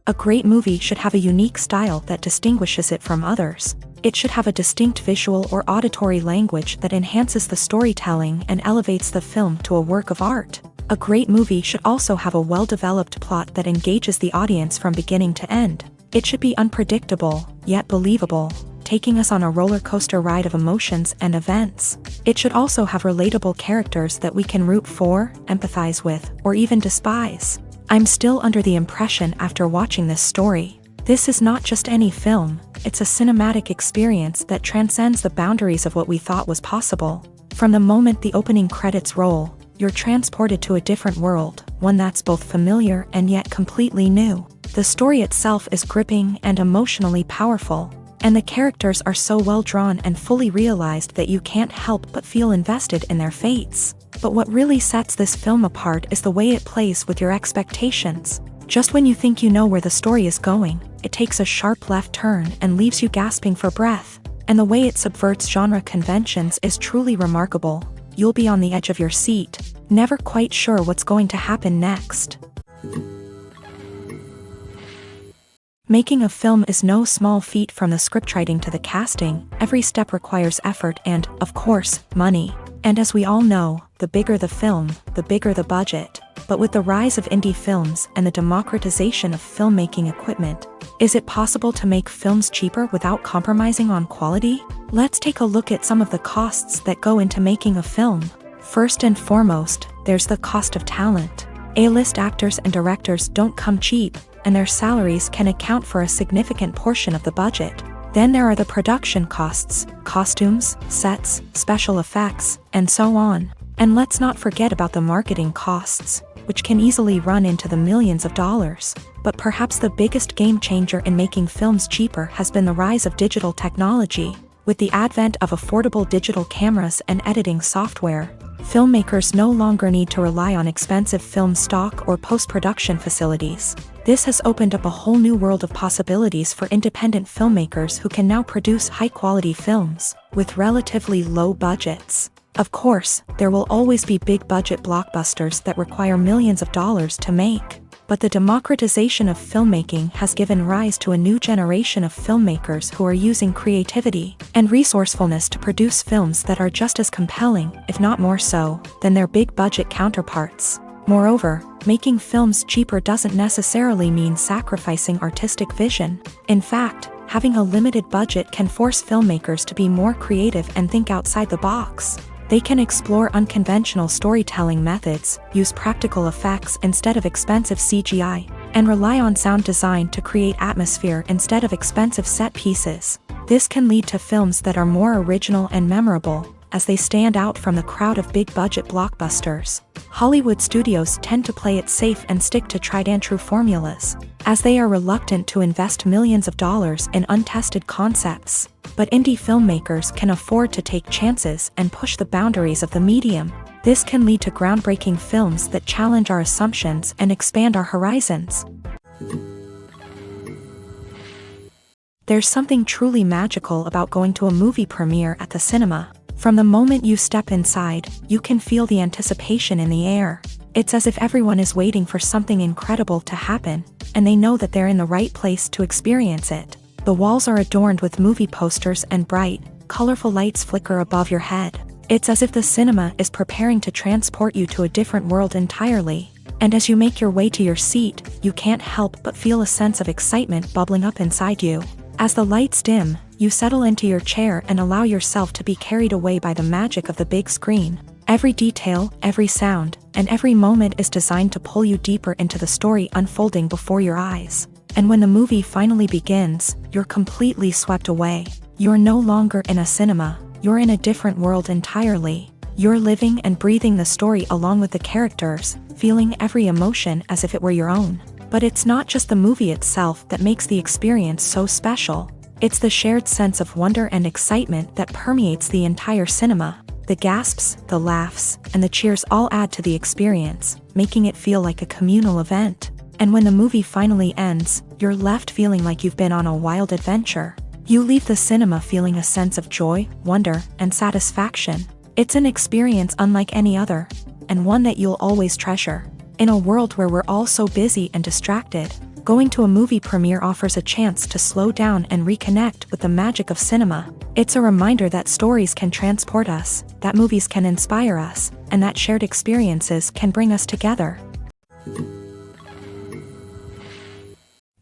A great movie should have a unique style that distinguishes it from others. It should have a distinct visual or auditory language that enhances the storytelling and elevates the film to a work of art. A great movie should also have a well-developed plot that engages the audience from beginning to end. It should be unpredictable, yet believable, taking us on a roller coaster ride of emotions and events. It should also have relatable characters that we can root for, empathize with, or even despise. I'm still under the impression after watching this story. This is not just any film, it's a cinematic experience that transcends the boundaries of what we thought was possible. From the moment the opening credits roll, you're transported to a different world, one that's both familiar and yet completely new. The story itself is gripping and emotionally powerful, and the characters are so well drawn and fully realized that you can't help but feel invested in their fates. But what really sets this film apart is the way it plays with your expectations. Just when you think you know where the story is going, it takes a sharp left turn and leaves you gasping for breath. And the way it subverts genre conventions is truly remarkable. You'll be on the edge of your seat, never quite sure what's going to happen next. Making a film is no small feat. From the scriptwriting to the casting, every step requires effort and, of course, money. And as we all know, the bigger the film, the bigger the budget. But with the rise of indie films and the democratization of filmmaking equipment, is it possible to make films cheaper without compromising on quality? Let's take a look at some of the costs that go into making a film. First and foremost, there's the cost of talent. A-list actors and directors don't come cheap, and their salaries can account for a significant portion of the budget. Then there are the production costs, costumes, sets, special effects, and so on. And let's not forget about the marketing costs, which can easily run into the millions of dollars. But perhaps the biggest game changer in making films cheaper has been the rise of digital technology. With the advent of affordable digital cameras and editing software, filmmakers no longer need to rely on expensive film stock or post-production facilities. This has opened up a whole new world of possibilities for independent filmmakers who can now produce high-quality films with relatively low budgets. Of course, there will always be big-budget blockbusters that require millions of dollars to make. But the democratization of filmmaking has given rise to a new generation of filmmakers who are using creativity and resourcefulness to produce films that are just as compelling, if not more so, than their big-budget counterparts. Moreover, making films cheaper doesn't necessarily mean sacrificing artistic vision. In fact, having a limited budget can force filmmakers to be more creative and think outside the box. They can explore unconventional storytelling methods, use practical effects instead of expensive CGI, and rely on sound design to create atmosphere instead of expensive set pieces. This can lead to films that are more original and memorable, as they stand out from the crowd of big-budget blockbusters. Hollywood studios tend to play it safe and stick to tried-and-true formulas, as they are reluctant to invest millions of dollars in untested concepts. But indie filmmakers can afford to take chances and push the boundaries of the medium. This can lead to groundbreaking films that challenge our assumptions and expand our horizons. There's something truly magical about going to a movie premiere at the cinema. From the moment you step inside, you can feel the anticipation in the air. It's as if everyone is waiting for something incredible to happen, and they know that they're in the right place to experience it. The walls are adorned with movie posters and bright, colorful lights flicker above your head. It's as if the cinema is preparing to transport you to a different world entirely. And as you make your way to your seat, you can't help but feel a sense of excitement bubbling up inside you. As the lights dim, you settle into your chair and allow yourself to be carried away by the magic of the big screen. Every detail, every sound, and every moment is designed to pull you deeper into the story unfolding before your eyes. And when the movie finally begins, you're completely swept away. You're no longer in a cinema, you're in a different world entirely. You're living and breathing the story along with the characters, feeling every emotion as if it were your own. But it's not just the movie itself that makes the experience so special. It's the shared sense of wonder and excitement that permeates the entire cinema. The gasps, the laughs, and the cheers all add to the experience, making it feel like a communal event. And when the movie finally ends, you're left feeling like you've been on a wild adventure. You leave the cinema feeling a sense of joy, wonder, and satisfaction. It's an experience unlike any other, and one that you'll always treasure. In a world where we're all so busy and distracted, Going to a movie premiere offers a chance to slow down and reconnect with the magic of cinema. It's a reminder that stories can transport us, that movies can inspire us, and that shared experiences can bring us together.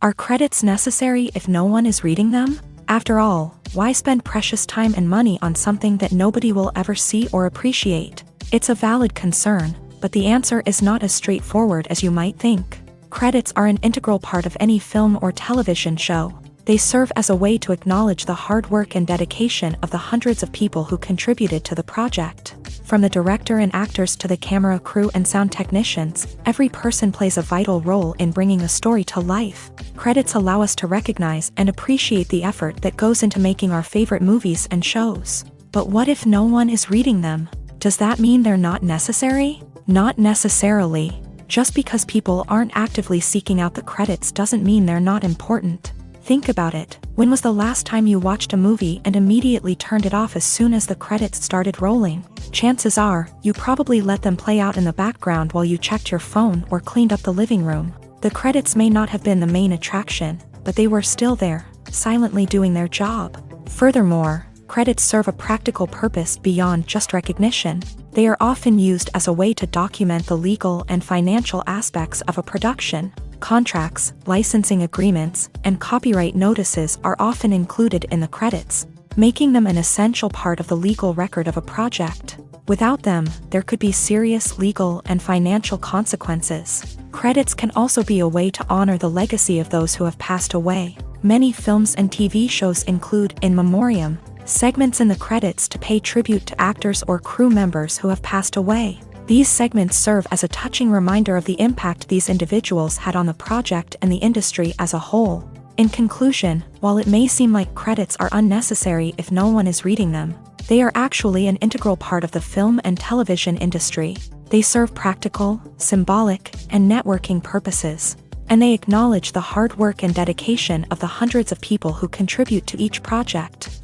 Are credits necessary if no one is reading them? After all, why spend precious time and money on something that nobody will ever see or appreciate? It's a valid concern, but the answer is not as straightforward as you might think. Credits are an integral part of any film or television show. They serve as a way to acknowledge the hard work and dedication of the hundreds of people who contributed to the project. From the director and actors to the camera crew and sound technicians, every person plays a vital role in bringing a story to life. Credits allow us to recognize and appreciate the effort that goes into making our favorite movies and shows. But what if no one is reading them? Does that mean they're not necessary? Not necessarily. Just because people aren't actively seeking out the credits doesn't mean they're not important. Think about it. When was the last time you watched a movie and immediately turned it off as soon as the credits started rolling? Chances are, you probably let them play out in the background while you checked your phone or cleaned up the living room. The credits may not have been the main attraction, but they were still there, silently doing their job. Furthermore, credits serve a practical purpose beyond just recognition. They are often used as a way to document the legal and financial aspects of a production. Contracts, licensing agreements, and copyright notices are often included in the credits, making them an essential part of the legal record of a project. Without them, there could be serious legal and financial consequences. Credits can also be a way to honor the legacy of those who have passed away. Many films and TV shows include in memoriam segments in the credits to pay tribute to actors or crew members who have passed away. These segments serve as a touching reminder of the impact these individuals had on the project and the industry as a whole. In conclusion, while it may seem like credits are unnecessary if no one is reading them, they are actually an integral part of the film and television industry. They serve practical, symbolic, and networking purposes, and they acknowledge the hard work and dedication of the hundreds of people who contribute to each project.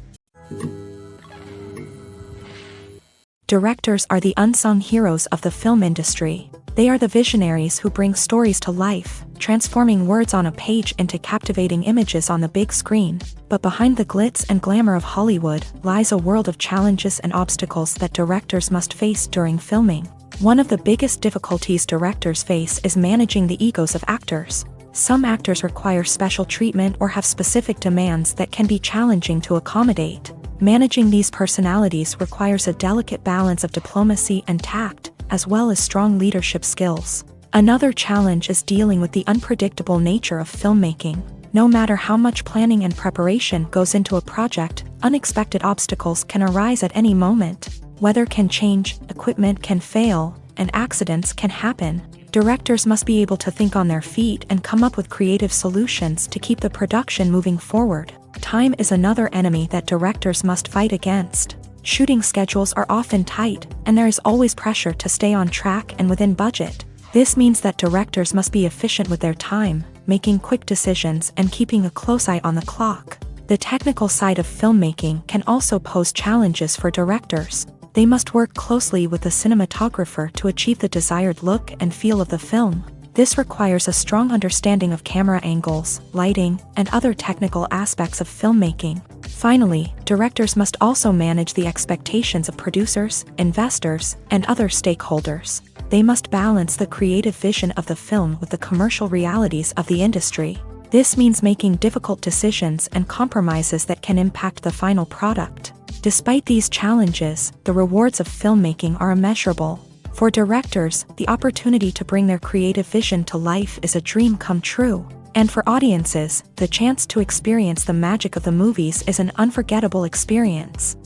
Directors are the unsung heroes of the film industry. They are the visionaries who bring stories to life, transforming words on a page into captivating images on the big screen. But behind the glitz and glamour of Hollywood lies a world of challenges and obstacles that directors must face during filming. One of the biggest difficulties directors face is managing the egos of actors. Some actors require special treatment or have specific demands that can be challenging to accommodate. Managing these personalities requires a delicate balance of diplomacy and tact, as well as strong leadership skills. Another challenge is dealing with the unpredictable nature of filmmaking. No matter how much planning and preparation goes into a project, unexpected obstacles can arise at any moment. Weather can change, equipment can fail, and accidents can happen. Directors must be able to think on their feet and come up with creative solutions to keep the production moving forward. Time is another enemy that directors must fight against. Shooting schedules are often tight, and there is always pressure to stay on track and within budget. This means that directors must be efficient with their time, making quick decisions and keeping a close eye on the clock. The technical side of filmmaking can also pose challenges for directors. They must work closely with the cinematographer to achieve the desired look and feel of the film. This requires a strong understanding of camera angles, lighting, and other technical aspects of filmmaking. Finally, directors must also manage the expectations of producers, investors, and other stakeholders. They must balance the creative vision of the film with the commercial realities of the industry. This means making difficult decisions and compromises that can impact the final product. Despite these challenges, the rewards of filmmaking are immeasurable. For directors, the opportunity to bring their creative vision to life is a dream come true. And for audiences, the chance to experience the magic of the movies is an unforgettable experience.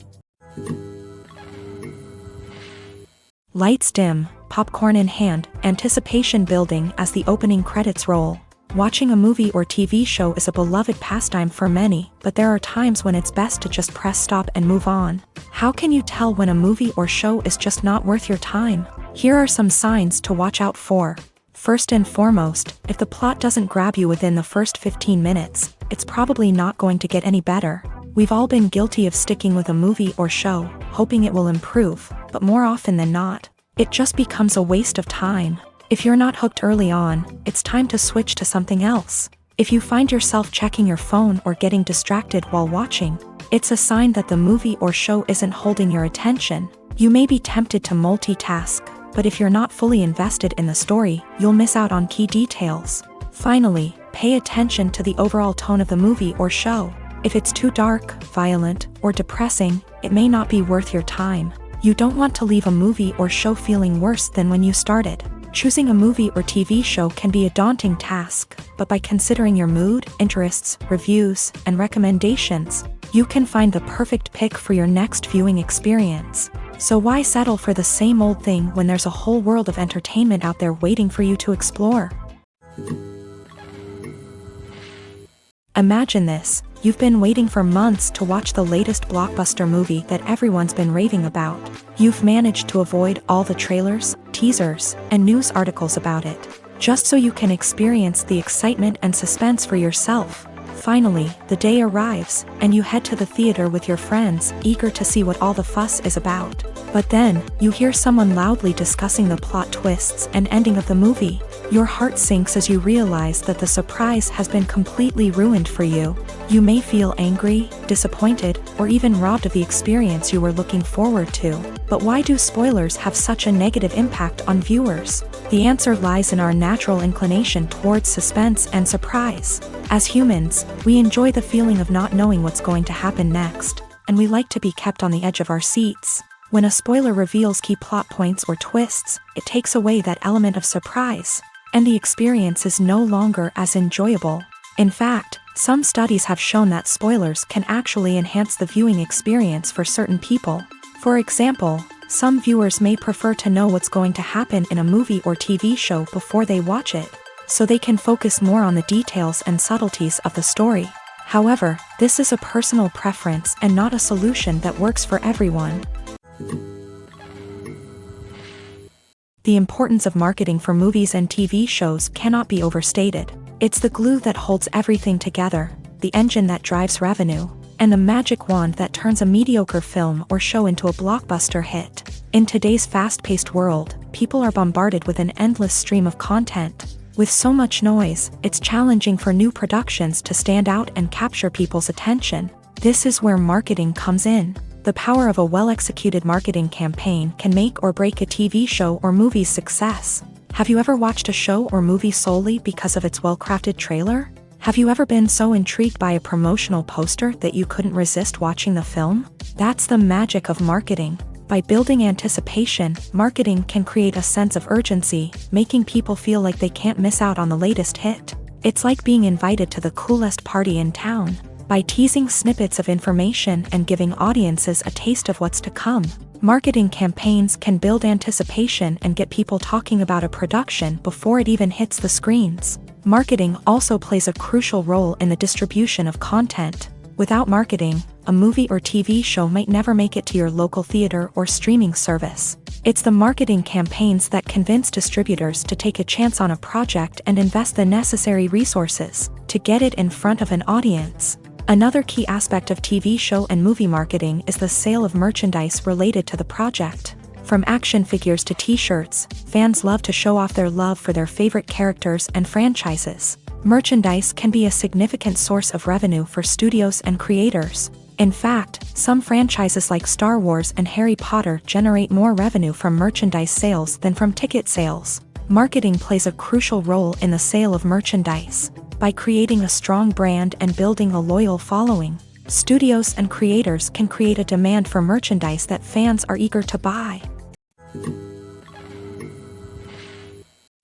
Lights dim, popcorn in hand, anticipation building as the opening credits roll. Watching a movie or TV show is a beloved pastime for many, but there are times when it's best to just press stop and move on. How can you tell when a movie or show is just not worth your time? Here are some signs to watch out for. First and foremost, if the plot doesn't grab you within the first 15 minutes, it's probably not going to get any better. We've all been guilty of sticking with a movie or show, hoping it will improve, but more often than not, it just becomes a waste of time. If you're not hooked early on, it's time to switch to something else. If you find yourself checking your phone or getting distracted while watching, it's a sign that the movie or show isn't holding your attention. You may be tempted to multitask, but if you're not fully invested in the story, you'll miss out on key details. Finally, pay attention to the overall tone of the movie or show. If it's too dark, violent, or depressing, it may not be worth your time. You don't want to leave a movie or show feeling worse than when you started. Choosing a movie or TV show can be a daunting task, but by considering your mood, interests, reviews, and recommendations, you can find the perfect pick for your next viewing experience. So why settle for the same old thing when there's a whole world of entertainment out there waiting for you to explore? Imagine this. You've been waiting for months to watch the latest blockbuster movie that everyone's been raving about. You've managed to avoid all the trailers, teasers, and news articles about it, just so you can experience the excitement and suspense for yourself. Finally, the day arrives, and you head to the theater with your friends, eager to see what all the fuss is about. But then, you hear someone loudly discussing the plot twists and ending of the movie. Your heart sinks as you realize that the surprise has been completely ruined for you. You may feel angry, disappointed, or even robbed of the experience you were looking forward to. But why do spoilers have such a negative impact on viewers? The answer lies in our natural inclination towards suspense and surprise. As humans, we enjoy the feeling of not knowing what's going to happen next, and we like to be kept on the edge of our seats. When a spoiler reveals key plot points or twists, it takes away that element of surprise, and the experience is no longer as enjoyable. In fact, some studies have shown that spoilers can actually enhance the viewing experience for certain people. For example, some viewers may prefer to know what's going to happen in a movie or TV show before they watch it, so they can focus more on the details and subtleties of the story. However, this is a personal preference and not a solution that works for everyone. The importance of marketing for movies and TV shows cannot be overstated. It's the glue that holds everything together, the engine that drives revenue, and the magic wand that turns a mediocre film or show into a blockbuster hit. In today's fast-paced world, people are bombarded with an endless stream of content. With so much noise, it's challenging for new productions to stand out and capture people's attention. This is where marketing comes in. The power of a well-executed marketing campaign can make or break a TV show or movie's success. Have you ever watched a show or movie solely because of its well-crafted trailer? Have you ever been so intrigued by a promotional poster that you couldn't resist watching the film? That's the magic of marketing. By building anticipation, marketing can create a sense of urgency, making people feel like they can't miss out on the latest hit. It's like being invited to the coolest party in town. By teasing snippets of information and giving audiences a taste of what's to come, marketing campaigns can build anticipation and get people talking about a production before it even hits the screens. Marketing also plays a crucial role in the distribution of content. Without marketing, a movie or TV show might never make it to your local theater or streaming service. It's the marketing campaigns that convince distributors to take a chance on a project and invest the necessary resources to get it in front of an audience. Another key aspect of TV show and movie marketing is the sale of merchandise related to the project. From action figures to t-shirts, fans love to show off their love for their favorite characters and franchises. Merchandise can be a significant source of revenue for studios and creators. In fact, some franchises like Star Wars and Harry Potter generate more revenue from merchandise sales than from ticket sales. Marketing plays a crucial role in the sale of merchandise. By creating a strong brand and building a loyal following, studios and creators can create a demand for merchandise that fans are eager to buy.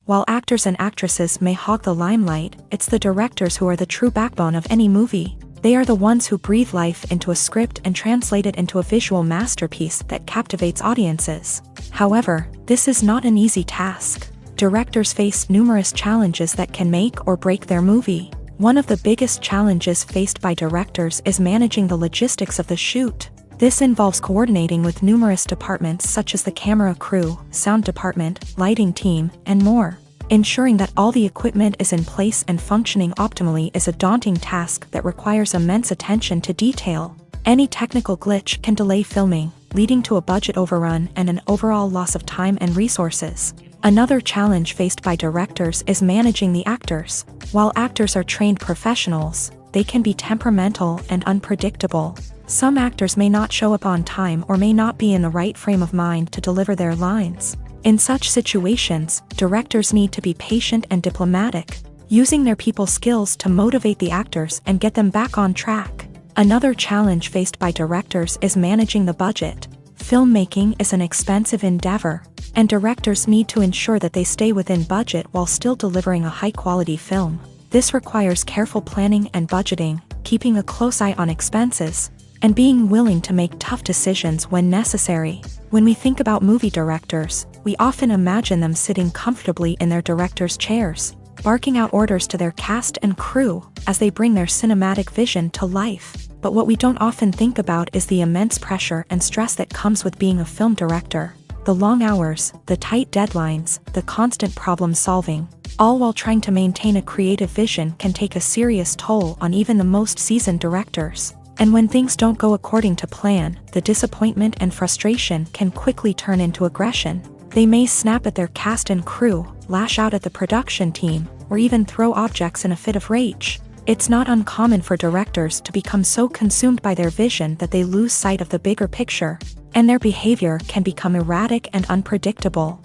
While actors and actresses may hog the limelight, it's the directors who are the true backbone of any movie. They are the ones who breathe life into a script and translate it into a visual masterpiece that captivates audiences. However, this is not an easy task. Directors face numerous challenges that can make or break their movie. One of the biggest challenges faced by directors is managing the logistics of the shoot. This involves coordinating with numerous departments such as the camera crew, sound department, lighting team, and more. Ensuring that all the equipment is in place and functioning optimally is a daunting task that requires immense attention to detail. Any technical glitch can delay filming, leading to a budget overrun and an overall loss of time and resources. Another challenge faced by directors is managing the actors. While actors are trained professionals, they can be temperamental and unpredictable. Some actors may not show up on time or may not be in the right frame of mind to deliver their lines. In such situations, directors need to be patient and diplomatic, using their people skills to motivate the actors and get them back on track. Another challenge faced by directors is managing the budget. Filmmaking is an expensive endeavor, and directors need to ensure that they stay within budget while still delivering a high-quality film. This requires careful planning and budgeting, keeping a close eye on expenses, and being willing to make tough decisions when necessary. When we think about movie directors, we often imagine them sitting comfortably in their director's chairs, barking out orders to their cast and crew as they bring their cinematic vision to life. But what we don't often think about is the immense pressure and stress that comes with being a film director. The long hours, the tight deadlines, the constant problem solving, all while trying to maintain a creative vision can take a serious toll on even the most seasoned directors. And when things don't go according to plan, the disappointment and frustration can quickly turn into aggression. They may snap at their cast and crew, lash out at the production team, or even throw objects in a fit of rage. It's not uncommon for directors to become so consumed by their vision that they lose sight of the bigger picture, and their behavior can become erratic and unpredictable.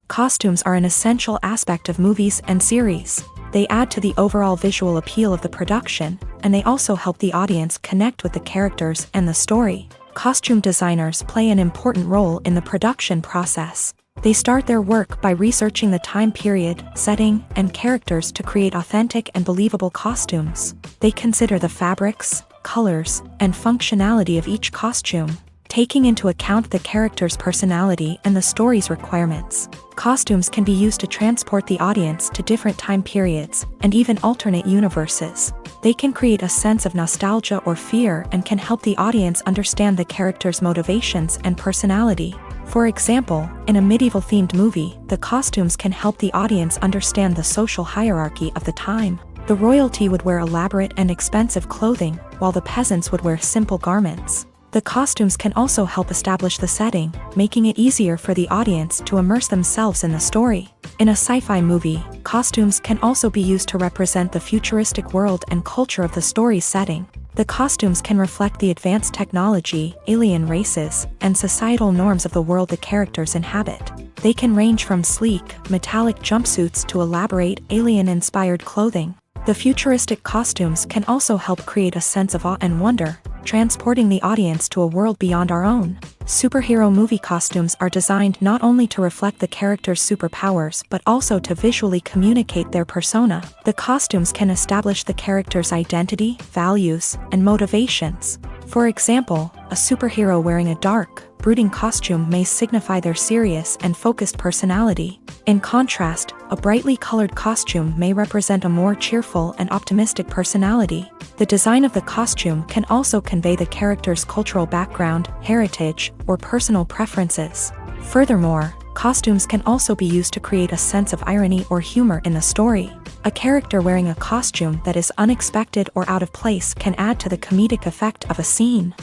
Costumes are an essential aspect of movies and series. They add to the overall visual appeal of the production, and they also help the audience connect with the characters and the story. Costume designers play an important role in the production process. They start their work by researching the time period, setting, and characters to create authentic and believable costumes. They consider the fabrics, colors, and functionality of each costume, taking into account the character's personality and the story's requirements. Costumes can be used to transport the audience to different time periods and even alternate universes. They can create a sense of nostalgia or fear and can help the audience understand the character's motivations and personality. For example, in a medieval-themed movie, the costumes can help the audience understand the social hierarchy of the time. The royalty would wear elaborate and expensive clothing, while the peasants would wear simple garments. The costumes can also help establish the setting, making it easier for the audience to immerse themselves in the story. In a sci-fi movie, costumes can also be used to represent the futuristic world and culture of the story's setting. The costumes can reflect the advanced technology, alien races, and societal norms of the world the characters inhabit. They can range from sleek, metallic jumpsuits to elaborate, alien-inspired clothing. The futuristic costumes can also help create a sense of awe and wonder, transporting the audience to a world beyond our own. Superhero movie costumes are designed not only to reflect the character's superpowers but also to visually communicate their persona. The costumes can establish the character's identity, values, and motivations. For example, a superhero wearing a dark, brooding costume may signify their serious and focused personality. In contrast, a brightly colored costume may represent a more cheerful and optimistic personality. The design of the costume can also convey the character's cultural background, heritage, or personal preferences. Furthermore, costumes can also be used to create a sense of irony or humor in the story. A character wearing a costume that is unexpected or out of place can add to the comedic effect of a scene.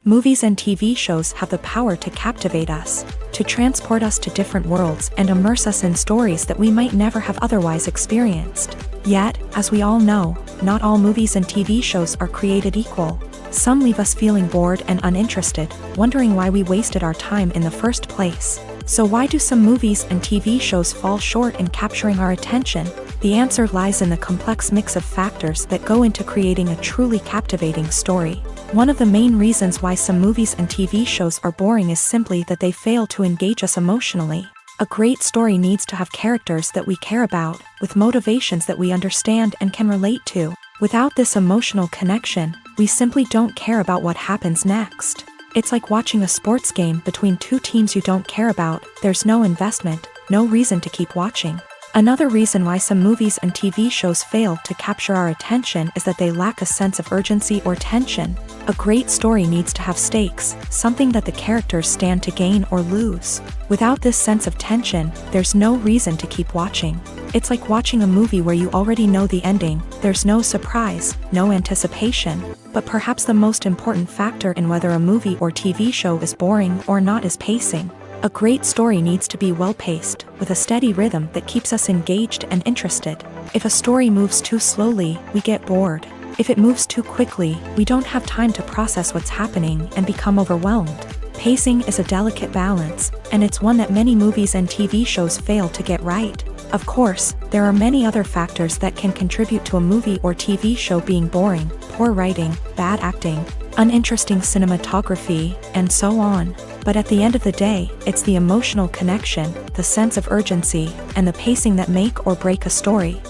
Movies and TV shows have the power to captivate us, to transport us to different worlds and immerse us in stories that we might never have otherwise experienced. Yet, as we all know, not all movies and TV shows are created equal. Some leave us feeling bored and uninterested, wondering why we wasted our time in the first place. So why do some movies and TV shows fall short in capturing our attention? The answer lies in the complex mix of factors that go into creating a truly captivating story. One of the main reasons why some movies and TV shows are boring is simply that they fail to engage us emotionally. A great story needs to have characters that we care about, with motivations that we understand and can relate to. Without this emotional connection, we simply don't care about what happens next. It's like watching a sports game between two teams you don't care about. There's no investment, no reason to keep watching. Another reason why some movies and TV shows fail to capture our attention is that they lack a sense of urgency or tension. A great story needs to have stakes, something that the characters stand to gain or lose. Without this sense of tension, there's no reason to keep watching. It's like watching a movie where you already know the ending, there's no surprise, no anticipation. But perhaps the most important factor in whether a movie or TV show is boring or not is pacing. A great story needs to be well-paced, with a steady rhythm that keeps us engaged and interested. If a story moves too slowly, we get bored. If it moves too quickly, we don't have time to process what's happening and become overwhelmed. Pacing is a delicate balance, and it's one that many movies and TV shows fail to get right. Of course, there are many other factors that can contribute to a movie or TV show being boring: poor writing, bad acting, uninteresting cinematography, and so on. But at the end of the day, it's the emotional connection, the sense of urgency, and the pacing that make or break a story.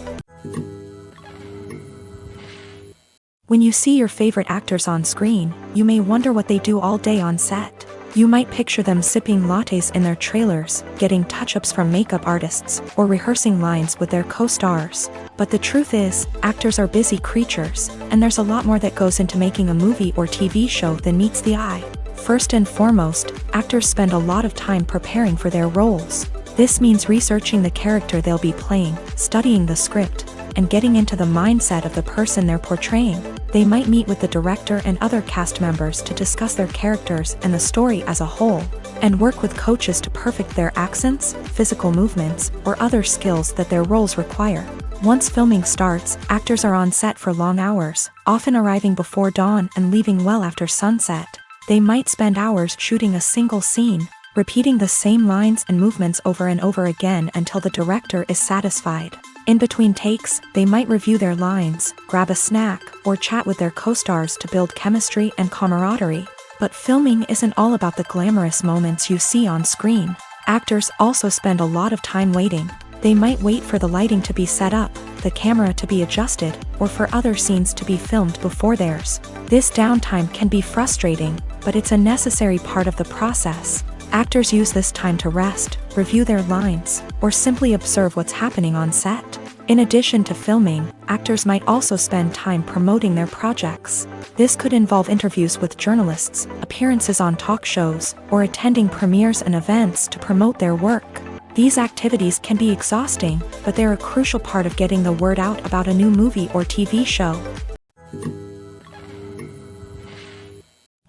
When you see your favorite actors on screen, you may wonder what they do all day on set. You might picture them sipping lattes in their trailers, getting touch-ups from makeup artists, or rehearsing lines with their co-stars. But the truth is, actors are busy creatures, and there's a lot more that goes into making a movie or TV show than meets the eye. First and foremost, actors spend a lot of time preparing for their roles. This means researching the character they'll be playing, studying the script, and getting into the mindset of the person they're portraying. They might meet with the director and other cast members to discuss their characters and the story as a whole, and work with coaches to perfect their accents, physical movements, or other skills that their roles require. Once filming starts, actors are on set for long hours, often arriving before dawn and leaving well after sunset. They might spend hours shooting a single scene, repeating the same lines and movements over and over again until the director is satisfied. In between takes, they might review their lines, grab a snack, or chat with their co-stars to build chemistry and camaraderie. But filming isn't all about the glamorous moments you see on screen. Actors also spend a lot of time waiting. They might wait for the lighting to be set up, the camera to be adjusted, or for other scenes to be filmed before theirs. This downtime can be frustrating, but it's a necessary part of the process. Actors use this time to rest, review their lines, or simply observe what's happening on set. In addition to filming, actors might also spend time promoting their projects. This could involve interviews with journalists, appearances on talk shows, or attending premieres and events to promote their work. These activities can be exhausting, but they're a crucial part of getting the word out about a new movie or TV show.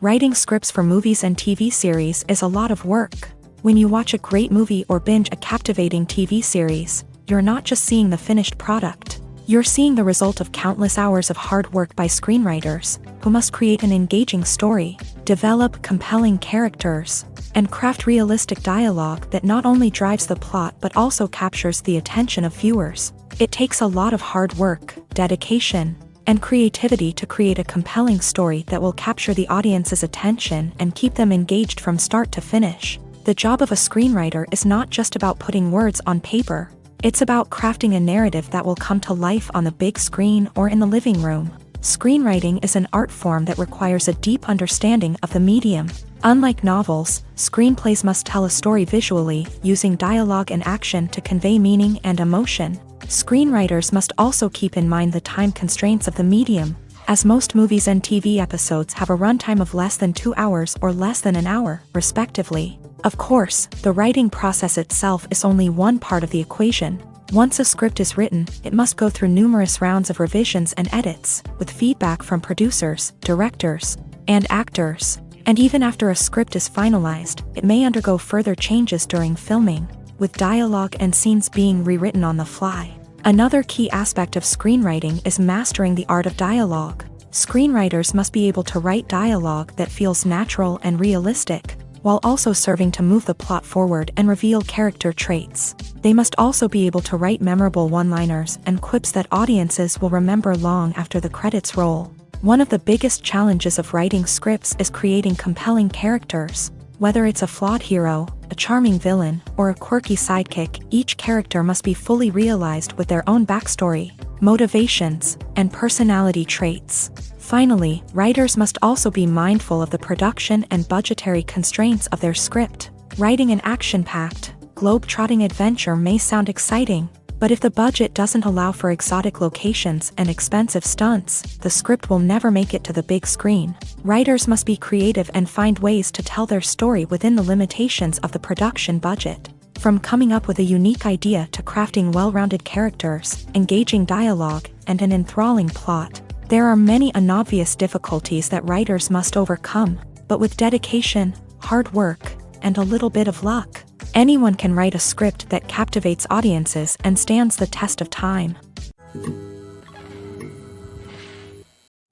Writing scripts for movies and TV series is a lot of work. When you watch a great movie or binge a captivating TV series, you're not just seeing the finished product. You're seeing the result of countless hours of hard work by screenwriters, who must create an engaging story, develop compelling characters, and craft realistic dialogue that not only drives the plot but also captures the attention of viewers. It takes a lot of hard work, dedication, and creativity to create a compelling story that will capture the audience's attention and keep them engaged from start to finish. The job of a screenwriter is not just about putting words on paper. It's about crafting a narrative that will come to life on the big screen or in the living room. Screenwriting is an art form that requires a deep understanding of the medium. Unlike novels, screenplays must tell a story visually, using dialogue and action to convey meaning and emotion. Screenwriters must also keep in mind the time constraints of the medium, as most movies and TV episodes have a runtime of less than 2 hours or less than an hour, respectively. Of course, the writing process itself is only one part of the equation. Once a script is written, it must go through numerous rounds of revisions and edits, with feedback from producers, directors, and actors. And even after a script is finalized, it may undergo further changes during filming, with dialogue and scenes being rewritten on the fly. Another key aspect of screenwriting is mastering the art of dialogue. Screenwriters must be able to write dialogue that feels natural and realistic, while also serving to move the plot forward and reveal character traits. They must also be able to write memorable one-liners and quips that audiences will remember long after the credits roll. One of the biggest challenges of writing scripts is creating compelling characters. Whether it's a flawed hero, a charming villain, or a quirky sidekick, each character must be fully realized with their own backstory, motivations, and personality traits. Finally, writers must also be mindful of the production and budgetary constraints of their script. Writing an action-packed, globe-trotting adventure may sound exciting, but if the budget doesn't allow for exotic locations and expensive stunts, the script will never make it to the big screen. Writers must be creative and find ways to tell their story within the limitations of the production budget. From coming up with a unique idea to crafting well-rounded characters, engaging dialogue, and an enthralling plot, there are many unobvious difficulties that writers must overcome, but with dedication, hard work, and a little bit of luck, anyone can write a script that captivates audiences and stands the test of time.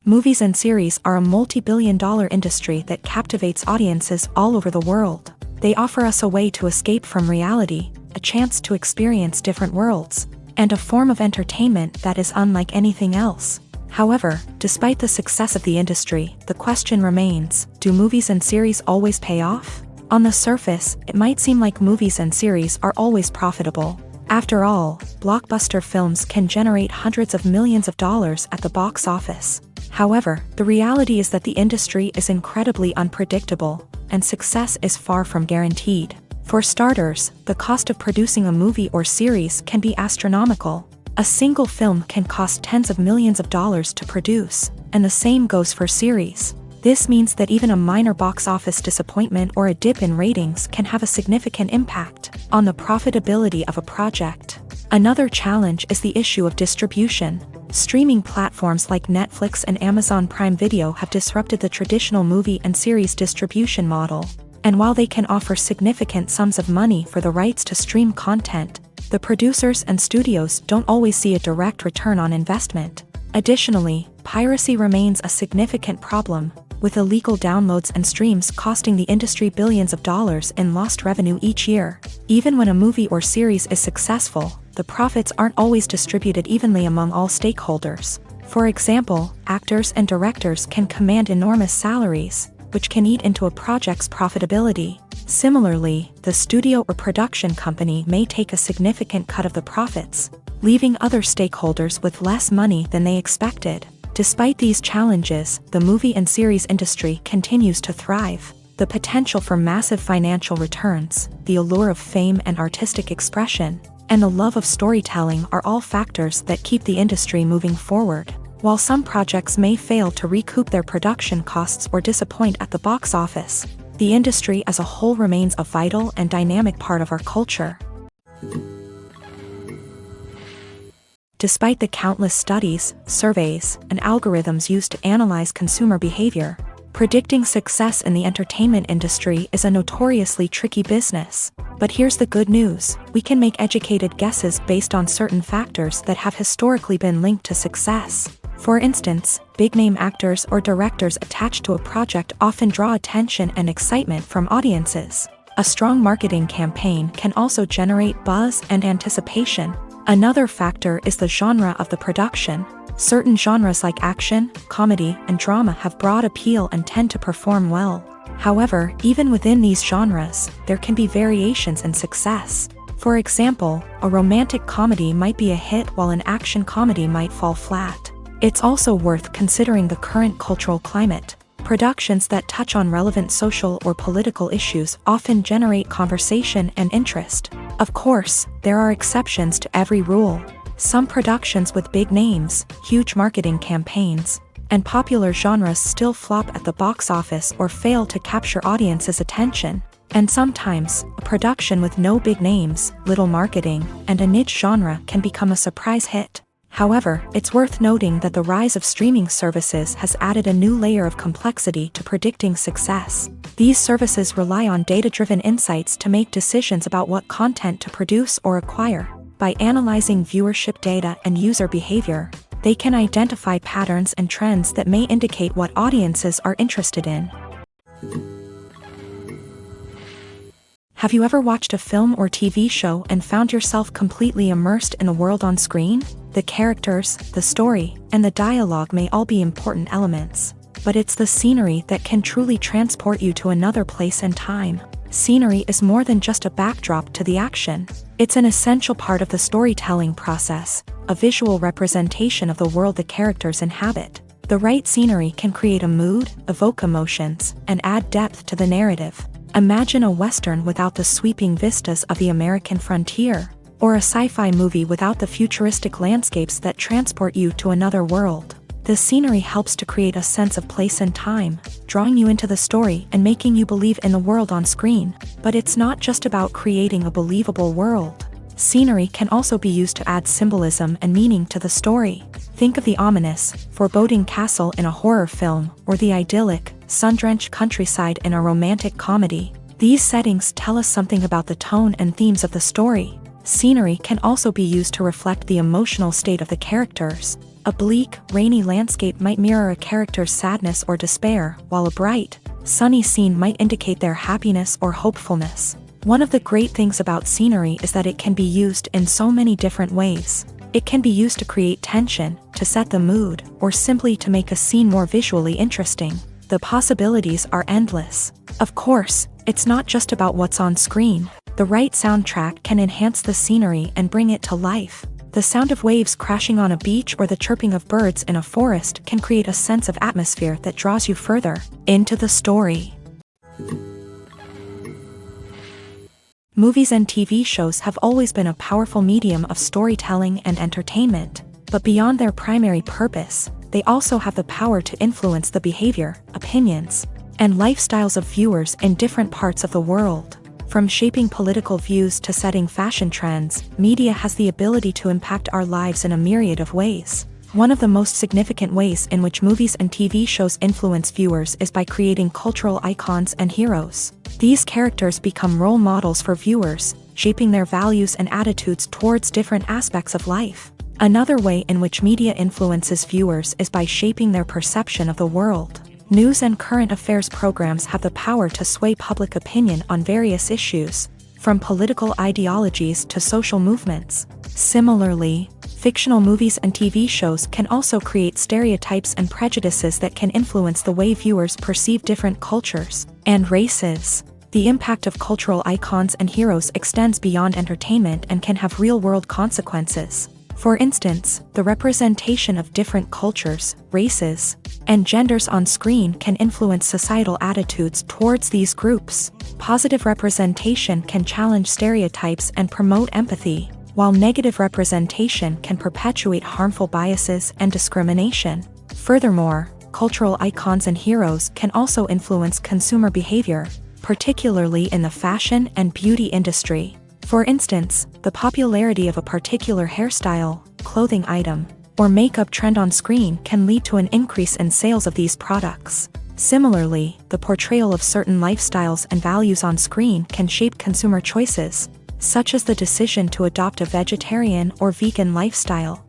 Movies and series are a multi-billion-dollar industry that captivates audiences all over the world. They offer us a way to escape from reality, a chance to experience different worlds, and a form of entertainment that is unlike anything else. However, despite the success of the industry, the question remains, do movies and series always pay off? On the surface, it might seem like movies and series are always profitable. After all, blockbuster films can generate hundreds of millions of dollars at the box office. However, the reality is that the industry is incredibly unpredictable, and success is far from guaranteed. For starters, the cost of producing a movie or series can be astronomical. A single film can cost tens of millions of dollars to produce, and the same goes for series. This means that even a minor box office disappointment or a dip in ratings can have a significant impact on the profitability of a project. Another challenge is the issue of distribution. Streaming platforms like Netflix and Amazon Prime Video have disrupted the traditional movie and series distribution model. And while they can offer significant sums of money for the rights to stream content, the producers and studios don't always see a direct return on investment. Additionally, piracy remains a significant problem, with illegal downloads and streams costing the industry billions of dollars in lost revenue each year. Even when a movie or series is successful, the profits aren't always distributed evenly among all stakeholders. For example, actors and directors can command enormous salaries, which can eat into a project's profitability. Similarly, the studio or production company may take a significant cut of the profits, leaving other stakeholders with less money than they expected. Despite these challenges, the movie and series industry continues to thrive. The potential for massive financial returns, the allure of fame and artistic expression, and the love of storytelling are all factors that keep the industry moving forward. While some projects may fail to recoup their production costs or disappoint at the box office, the industry as a whole remains a vital and dynamic part of our culture. Despite the countless studies, surveys, and algorithms used to analyze consumer behavior, predicting success in the entertainment industry is a notoriously tricky business. But here's the good news: we can make educated guesses based on certain factors that have historically been linked to success. For instance, big-name actors or directors attached to a project often draw attention and excitement from audiences. A strong marketing campaign can also generate buzz and anticipation. Another factor is the genre of the production. Certain genres like action, comedy, and drama have broad appeal and tend to perform well. However, even within these genres, there can be variations in success. For example, a romantic comedy might be a hit while an action comedy might fall flat. It's also worth considering the current cultural climate. Productions that touch on relevant social or political issues often generate conversation and interest. Of course, there are exceptions to every rule. Some productions with big names, huge marketing campaigns, and popular genres still flop at the box office or fail to capture audiences' attention. And sometimes, a production with no big names, little marketing, and a niche genre can become a surprise hit. However, it's worth noting that the rise of streaming services has added a new layer of complexity to predicting success. These services rely on data-driven insights to make decisions about what content to produce or acquire. By analyzing viewership data and user behavior, they can identify patterns and trends that may indicate what audiences are interested in. Have you ever watched a film or TV show and found yourself completely immersed in the world on screen? The characters, the story, and the dialogue may all be important elements, but it's the scenery that can truly transport you to another place and time. Scenery is more than just a backdrop to the action. It's an essential part of the storytelling process, a visual representation of the world the characters inhabit. The right scenery can create a mood, evoke emotions, and add depth to the narrative. Imagine a Western without the sweeping vistas of the American frontier, or a sci-fi movie without the futuristic landscapes that transport you to another world. The scenery helps to create a sense of place and time, drawing you into the story and making you believe in the world on screen. But it's not just about creating a believable world. Scenery can also be used to add symbolism and meaning to the story. Think of the ominous, foreboding castle in a horror film, or the idyllic, sun-drenched countryside in a romantic comedy. These settings tell us something about the tone and themes of the story. Scenery can also be used to reflect the emotional state of the characters. A bleak, rainy landscape might mirror a character's sadness or despair, while a bright, sunny scene might indicate their happiness or hopefulness. One of the great things about scenery is that it can be used in so many different ways. It can be used to create tension, to set the mood, or simply to make a scene more visually interesting. The possibilities are endless. Of course, it's not just about what's on screen. The right soundtrack can enhance the scenery and bring it to life. The sound of waves crashing on a beach or the chirping of birds in a forest can create a sense of atmosphere that draws you further into the story. Movies and TV shows have always been a powerful medium of storytelling and entertainment, but beyond their primary purpose, they also have the power to influence the behavior, opinions, and lifestyles of viewers in different parts of the world. From shaping political views to setting fashion trends, media has the ability to impact our lives in a myriad of ways. One of the most significant ways in which movies and TV shows influence viewers is by creating cultural icons and heroes. These characters become role models for viewers, shaping their values and attitudes towards different aspects of life. Another way in which media influences viewers is by shaping their perception of the world. News and current affairs programs have the power to sway public opinion on various issues, from political ideologies to social movements. Similarly, fictional movies and TV shows can also create stereotypes and prejudices that can influence the way viewers perceive different cultures and races. The impact of cultural icons and heroes extends beyond entertainment and can have real-world consequences. For instance, the representation of different cultures, races, and genders on screen can influence societal attitudes towards these groups. Positive representation can challenge stereotypes and promote empathy, while negative representation can perpetuate harmful biases and discrimination. Furthermore, cultural icons and heroes can also influence consumer behavior, particularly in the fashion and beauty industry. For instance, the popularity of a particular hairstyle, clothing item, or makeup trend on screen can lead to an increase in sales of these products. Similarly, the portrayal of certain lifestyles and values on screen can shape consumer choices, such as the decision to adopt a vegetarian or vegan lifestyle.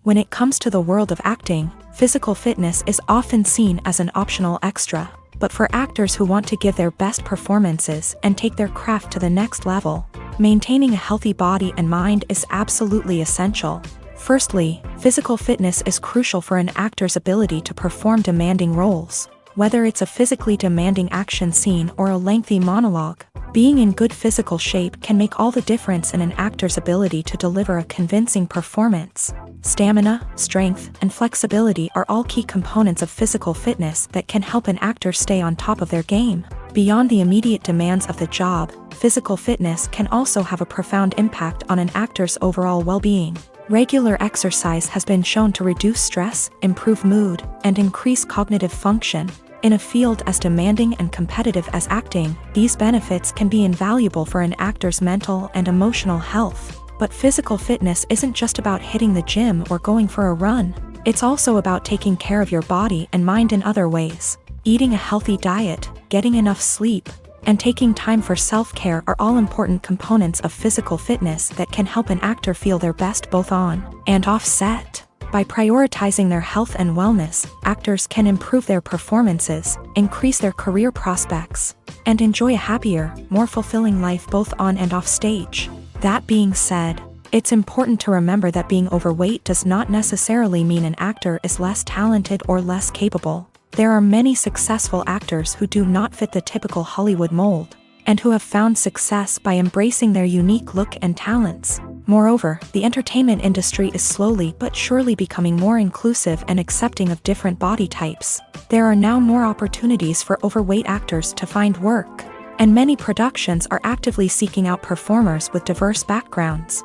When it comes to the world of acting, physical fitness is often seen as an optional extra. But for actors who want to give their best performances and take their craft to the next level, maintaining a healthy body and mind is absolutely essential. Firstly, physical fitness is crucial for an actor's ability to perform demanding roles. Whether it's a physically demanding action scene or a lengthy monologue, being in good physical shape can make all the difference in an actor's ability to deliver a convincing performance. Stamina, strength, and flexibility are all key components of physical fitness that can help an actor stay on top of their game. Beyond the immediate demands of the job, physical fitness can also have a profound impact on an actor's overall well-being. Regular exercise has been shown to reduce stress, improve mood, and increase cognitive function. In a field as demanding and competitive as acting, these benefits can be invaluable for an actor's mental and emotional health. But physical fitness isn't just about hitting the gym or going for a run. It's also about taking care of your body and mind in other ways. Eating a healthy diet, getting enough sleep, and taking time for self-care are all important components of physical fitness that can help an actor feel their best both on and off set. By prioritizing their health and wellness, actors can improve their performances, increase their career prospects, and enjoy a happier, more fulfilling life both on and off stage. That being said, it's important to remember that being overweight does not necessarily mean an actor is less talented or less capable. There are many successful actors who do not fit the typical Hollywood mold, and who have found success by embracing their unique look and talents. Moreover, the entertainment industry is slowly but surely becoming more inclusive and accepting of different body types. There are now more opportunities for overweight actors to find work, and many productions are actively seeking out performers with diverse backgrounds.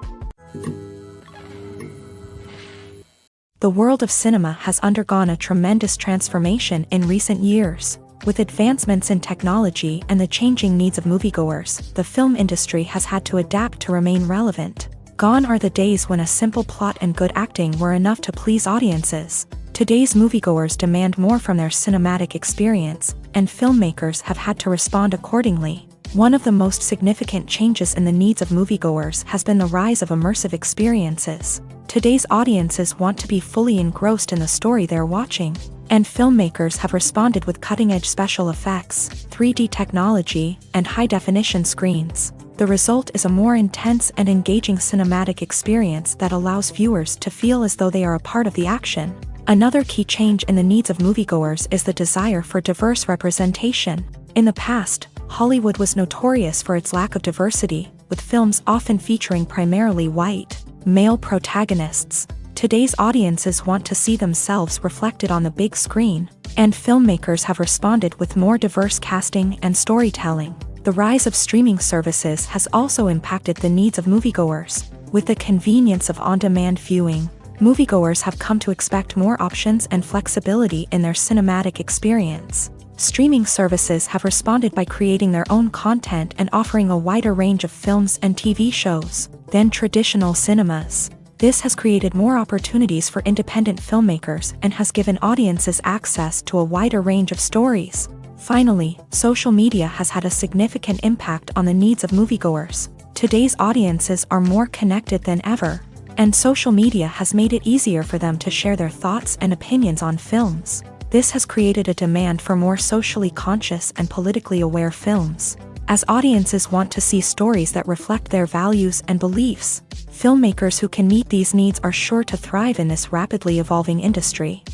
The world of cinema has undergone a tremendous transformation in recent years. With advancements in technology and the changing needs of moviegoers, the film industry has had to adapt to remain relevant. Gone are the days when a simple plot and good acting were enough to please audiences. Today's moviegoers demand more from their cinematic experience, and filmmakers have had to respond accordingly. One of the most significant changes in the needs of moviegoers has been the rise of immersive experiences. Today's audiences want to be fully engrossed in the story they're watching, and filmmakers have responded with cutting-edge special effects, 3D technology, and high-definition screens. The result is a more intense and engaging cinematic experience that allows viewers to feel as though they are a part of the action. Another key change in the needs of moviegoers is the desire for diverse representation. In the past, Hollywood was notorious for its lack of diversity, with films often featuring primarily white, male protagonists. Today's audiences want to see themselves reflected on the big screen, and filmmakers have responded with more diverse casting and storytelling. The rise of streaming services has also impacted the needs of moviegoers. With the convenience of on-demand viewing, moviegoers have come to expect more options and flexibility in their cinematic experience. Streaming services have responded by creating their own content and offering a wider range of films and TV shows than traditional cinemas. This has created more opportunities for independent filmmakers and has given audiences access to a wider range of stories. Finally, social media has had a significant impact on the needs of moviegoers. Today's audiences are more connected than ever, and social media has made it easier for them to share their thoughts and opinions on films. This has created a demand for more socially conscious and politically aware films. As audiences want to see stories that reflect their values and beliefs, filmmakers who can meet these needs are sure to thrive in this rapidly evolving industry.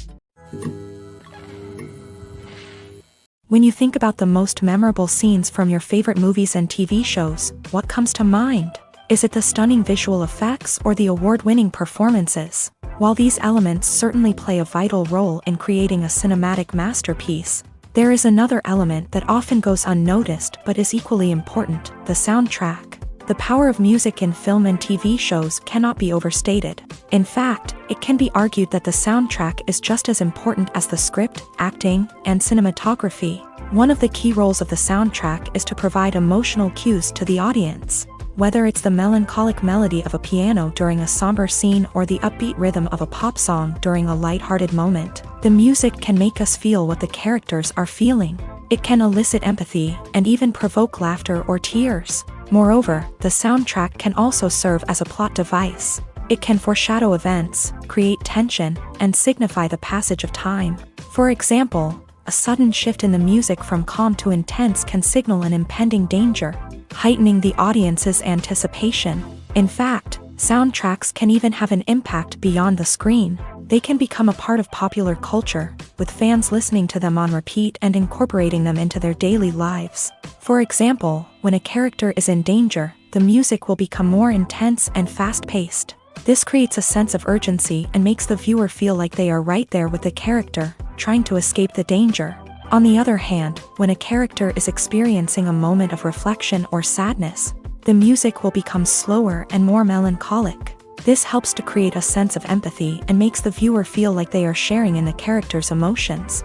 When you think about the most memorable scenes from your favorite movies and TV shows, what comes to mind? Is it the stunning visual effects or the award-winning performances? While these elements certainly play a vital role in creating a cinematic masterpiece, there is another element that often goes unnoticed but is equally important: the soundtrack. The power of music in film and TV shows cannot be overstated. In fact, it can be argued that the soundtrack is just as important as the script, acting, and cinematography. One of the key roles of the soundtrack is to provide emotional cues to the audience. Whether it's the melancholic melody of a piano during a somber scene or the upbeat rhythm of a pop song during a lighthearted moment, the music can make us feel what the characters are feeling. It can elicit empathy and even provoke laughter or tears. Moreover, the soundtrack can also serve as a plot device. It can foreshadow events, create tension, and signify the passage of time. For example, a sudden shift in the music from calm to intense can signal an impending danger, heightening the audience's anticipation. In fact, soundtracks can even have an impact beyond the screen. They can become a part of popular culture, with fans listening to them on repeat and incorporating them into their daily lives. For example, when a character is in danger, the music will become more intense and fast-paced. This creates a sense of urgency and makes the viewer feel like they are right there with the character, trying to escape the danger. On the other hand, when a character is experiencing a moment of reflection or sadness, the music will become slower and more melancholic. This helps to create a sense of empathy and makes the viewer feel like they are sharing in the character's emotions.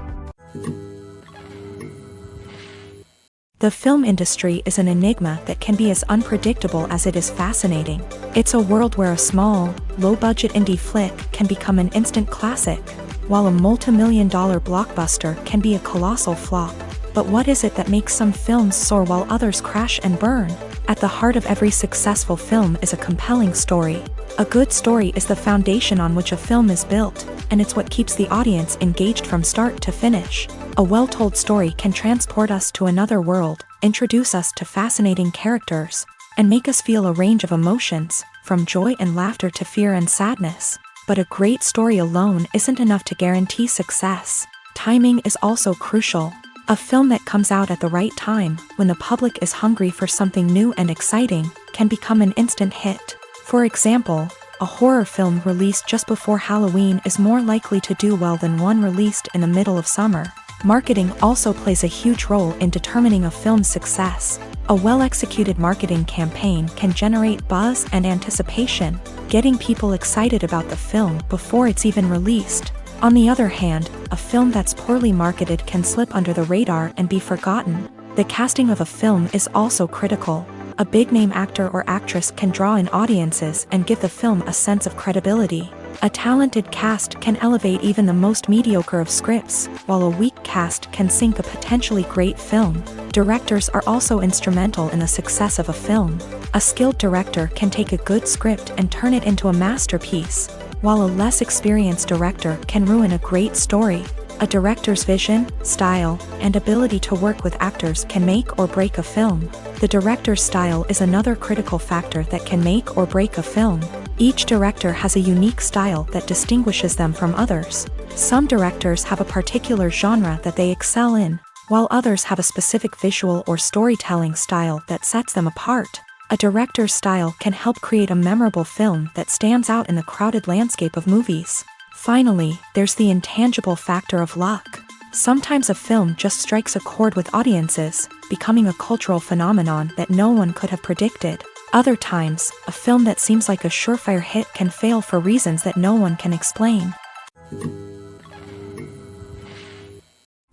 The film industry is an enigma that can be as unpredictable as it is fascinating. It's a world where a small, low-budget indie flick can become an instant classic, while a multi-million-dollar blockbuster can be a colossal flop. But what is it that makes some films soar while others crash and burn? At the heart of every successful film is a compelling story. A good story is the foundation on which a film is built, and it's what keeps the audience engaged from start to finish. A well-told story can transport us to another world, introduce us to fascinating characters, and make us feel a range of emotions, from joy and laughter to fear and sadness. But a great story alone isn't enough to guarantee success. Timing is also crucial. A film that comes out at the right time, when the public is hungry for something new and exciting, can become an instant hit. For example, a horror film released just before Halloween is more likely to do well than one released in the middle of summer. Marketing also plays a huge role in determining a film's success. A well-executed marketing campaign can generate buzz and anticipation, getting people excited about the film before it's even released. On the other hand, a film that's poorly marketed can slip under the radar and be forgotten. The casting of a film is also critical. A big-name actor or actress can draw in audiences and give the film a sense of credibility. A talented cast can elevate even the most mediocre of scripts, while a weak cast can sink a potentially great film. Directors are also instrumental in the success of a film. A skilled director can take a good script and turn it into a masterpiece, while a less experienced director can ruin a great story. A director's vision, style, and ability to work with actors can make or break a film. The director's style is another critical factor that can make or break a film. Each director has a unique style that distinguishes them from others. Some directors have a particular genre that they excel in, while others have a specific visual or storytelling style that sets them apart. A director's style can help create a memorable film that stands out in the crowded landscape of movies. Finally, there's the intangible factor of luck. Sometimes a film just strikes a chord with audiences, becoming a cultural phenomenon that no one could have predicted. Other times, a film that seems like a surefire hit can fail for reasons that no one can explain.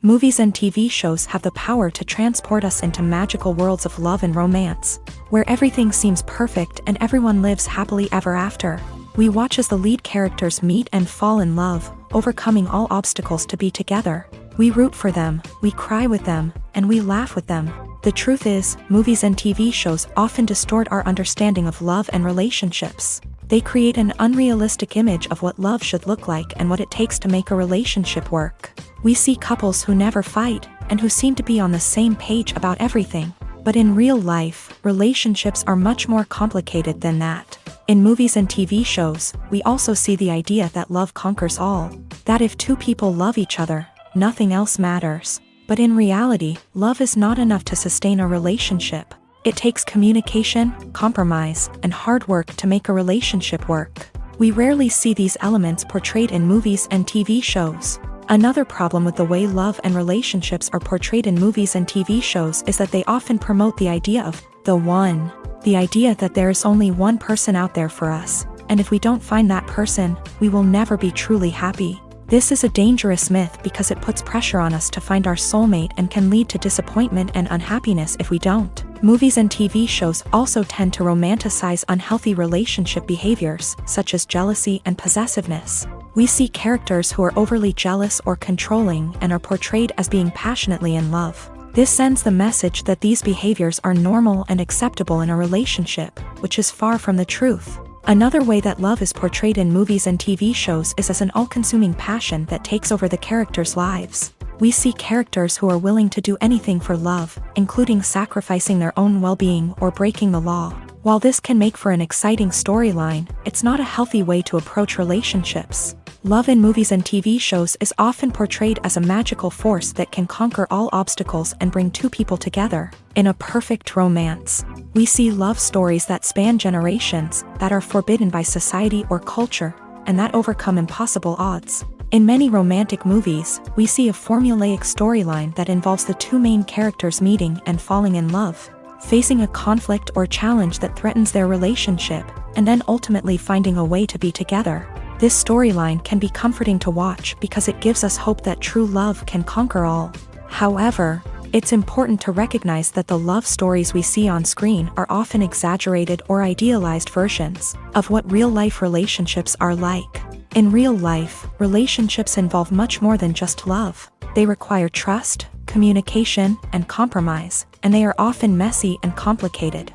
Movies and TV shows have the power to transport us into magical worlds of love and romance, where everything seems perfect and everyone lives happily ever after. We watch as the lead characters meet and fall in love, overcoming all obstacles to be together. We root for them, we cry with them, and we laugh with them. The truth is, movies and TV shows often distort our understanding of love and relationships. They create an unrealistic image of what love should look like and what it takes to make a relationship work. We see couples who never fight, and who seem to be on the same page about everything. But in real life, relationships are much more complicated than that. In movies and TV shows, we also see the idea that love conquers all. That if two people love each other, nothing else matters. But in reality, love is not enough to sustain a relationship. It takes communication, compromise, and hard work to make a relationship work. We rarely see these elements portrayed in movies and TV shows. Another problem with the way love and relationships are portrayed in movies and TV shows is that they often promote the idea of the one. The idea that there is only one person out there for us, and if we don't find that person, we will never be truly happy. This is a dangerous myth because it puts pressure on us to find our soulmate and can lead to disappointment and unhappiness if we don't. Movies and TV shows also tend to romanticize unhealthy relationship behaviors, such as jealousy and possessiveness. We see characters who are overly jealous or controlling and are portrayed as being passionately in love. This sends the message that these behaviors are normal and acceptable in a relationship, which is far from the truth. Another way that love is portrayed in movies and TV shows is as an all-consuming passion that takes over the characters' lives. We see characters who are willing to do anything for love, including sacrificing their own well-being or breaking the law. While this can make for an exciting storyline, it's not a healthy way to approach relationships. Love in movies and TV shows is often portrayed as a magical force that can conquer all obstacles and bring two people together in a perfect romance. We see love stories that span generations, that are forbidden by society or culture, and that overcome impossible odds. In many romantic movies, we see a formulaic storyline that involves the two main characters meeting and falling in love, facing a conflict or challenge that threatens their relationship, and then ultimately finding a way to be together. This storyline can be comforting to watch because it gives us hope that true love can conquer all. However, it's important to recognize that the love stories we see on screen are often exaggerated or idealized versions of what real-life relationships are like. In real life, relationships involve much more than just love. They require trust, communication, and compromise, and they are often messy and complicated.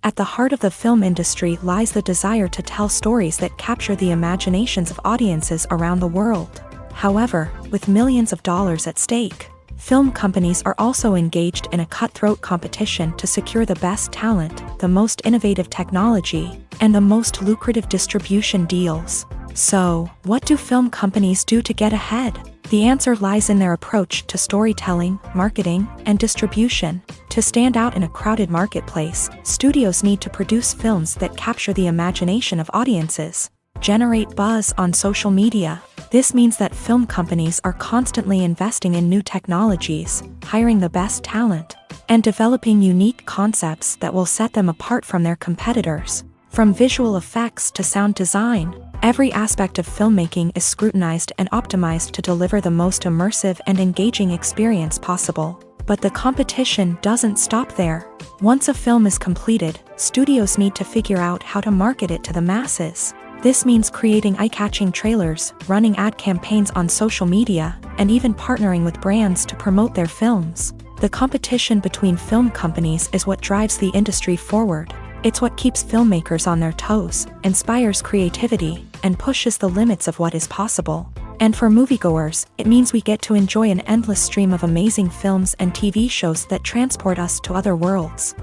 At the heart of the film industry lies the desire to tell stories that capture the imaginations of audiences around the world. However, with millions of dollars at stake, film companies are also engaged in a cutthroat competition to secure the best talent, the most innovative technology, and the most lucrative distribution deals. So, what do film companies do to get ahead? The answer lies in their approach to storytelling, marketing, and distribution. To stand out in a crowded marketplace, studios need to produce films that capture the imagination of audiences, generate buzz on social media. This means that film companies are constantly investing in new technologies, hiring the best talent, and developing unique concepts that will set them apart from their competitors. From visual effects to sound design, every aspect of filmmaking is scrutinized and optimized to deliver the most immersive and engaging experience possible. But the competition doesn't stop there. Once a film is completed, studios need to figure out how to market it to the masses. This means creating eye-catching trailers, running ad campaigns on social media, and even partnering with brands to promote their films. The competition between film companies is what drives the industry forward. It's what keeps filmmakers on their toes, inspires creativity, and pushes the limits of what is possible. And for moviegoers, it means we get to enjoy an endless stream of amazing films and TV shows that transport us to other worlds.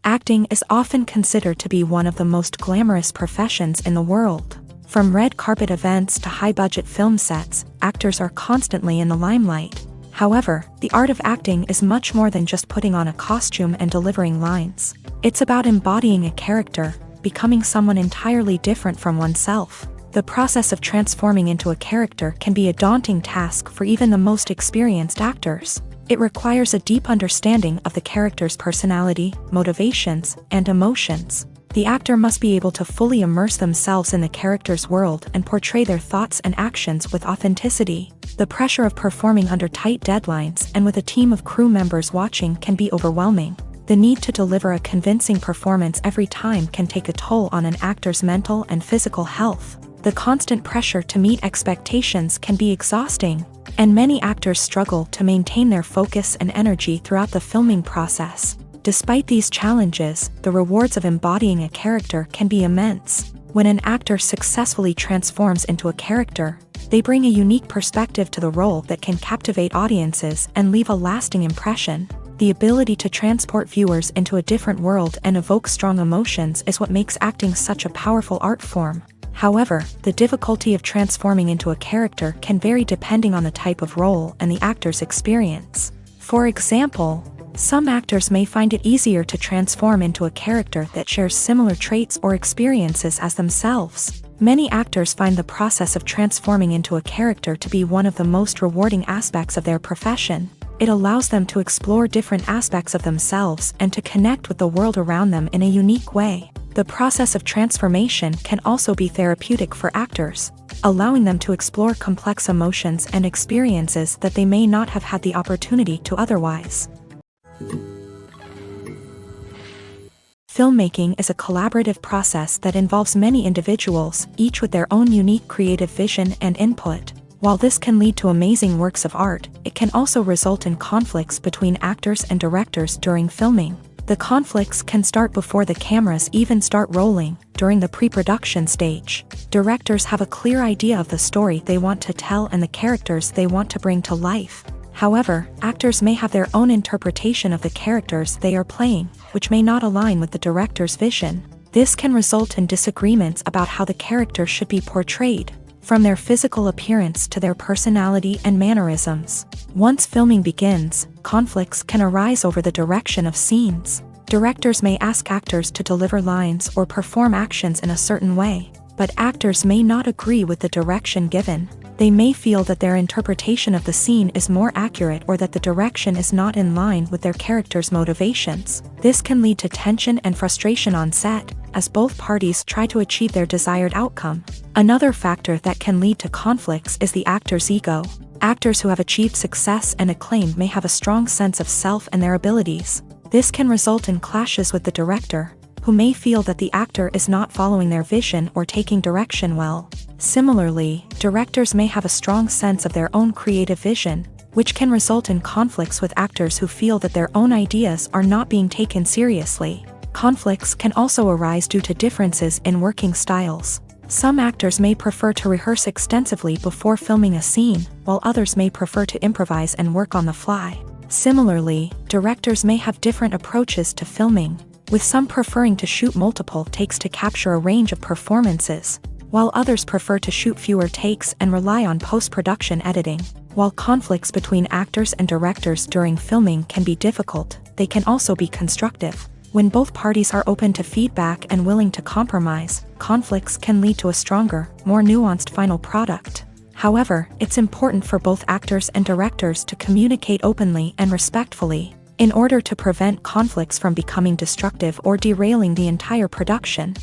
Acting is often considered to be one of the most glamorous professions in the world. From red carpet events to high-budget film sets, actors are constantly in the limelight. However, the art of acting is much more than just putting on a costume and delivering lines. It's about embodying a character, becoming someone entirely different from oneself. The process of transforming into a character can be a daunting task for even the most experienced actors. It requires a deep understanding of the character's personality, motivations, and emotions. The actor must be able to fully immerse themselves in the character's world and portray their thoughts and actions with authenticity. The pressure of performing under tight deadlines and with a team of crew members watching can be overwhelming. The need to deliver a convincing performance every time can take a toll on an actor's mental and physical health. The constant pressure to meet expectations can be exhausting, and many actors struggle to maintain their focus and energy throughout the filming process. Despite these challenges, the rewards of embodying a character can be immense. When an actor successfully transforms into a character, they bring a unique perspective to the role that can captivate audiences and leave a lasting impression. The ability to transport viewers into a different world and evoke strong emotions is what makes acting such a powerful art form. However, the difficulty of transforming into a character can vary depending on the type of role and the actor's experience. For example, some actors may find it easier to transform into a character that shares similar traits or experiences as themselves. Many actors find the process of transforming into a character to be one of the most rewarding aspects of their profession. It allows them to explore different aspects of themselves and to connect with the world around them in a unique way. The process of transformation can also be therapeutic for actors, allowing them to explore complex emotions and experiences that they may not have had the opportunity to otherwise. Filmmaking is a collaborative process that involves many individuals, each with their own unique creative vision and input. While this can lead to amazing works of art, it can also result in conflicts between actors and directors during filming. The conflicts can start before the cameras even start rolling, during the pre-production stage. Directors have a clear idea of the story they want to tell and the characters they want to bring to life. However, actors may have their own interpretation of the characters they are playing, which may not align with the director's vision. This can result in disagreements about how the character should be portrayed, from their physical appearance to their personality and mannerisms. Once filming begins, conflicts can arise over the direction of scenes. Directors may ask actors to deliver lines or perform actions in a certain way, but actors may not agree with the direction given. They may feel that their interpretation of the scene is more accurate or that the direction is not in line with their character's motivations. This can lead to tension and frustration on set, as both parties try to achieve their desired outcome. Another factor that can lead to conflicts is the actor's ego. Actors who have achieved success and acclaim may have a strong sense of self and their abilities. This can result in clashes with the director, who may feel that the actor is not following their vision or taking direction well. Similarly, directors may have a strong sense of their own creative vision, which can result in conflicts with actors who feel that their own ideas are not being taken seriously. Conflicts can also arise due to differences in working styles. Some actors may prefer to rehearse extensively before filming a scene, while others may prefer to improvise and work on the fly. Similarly, directors may have different approaches to filming, with some preferring to shoot multiple takes to capture a range of performances, while others prefer to shoot fewer takes and rely on post-production editing. While conflicts between actors and directors during filming can be difficult, they can also be constructive. When both parties are open to feedback and willing to compromise, conflicts can lead to a stronger, more nuanced final product. However, it's important for both actors and directors to communicate openly and respectfully, in order to prevent conflicts from becoming destructive or derailing the entire production.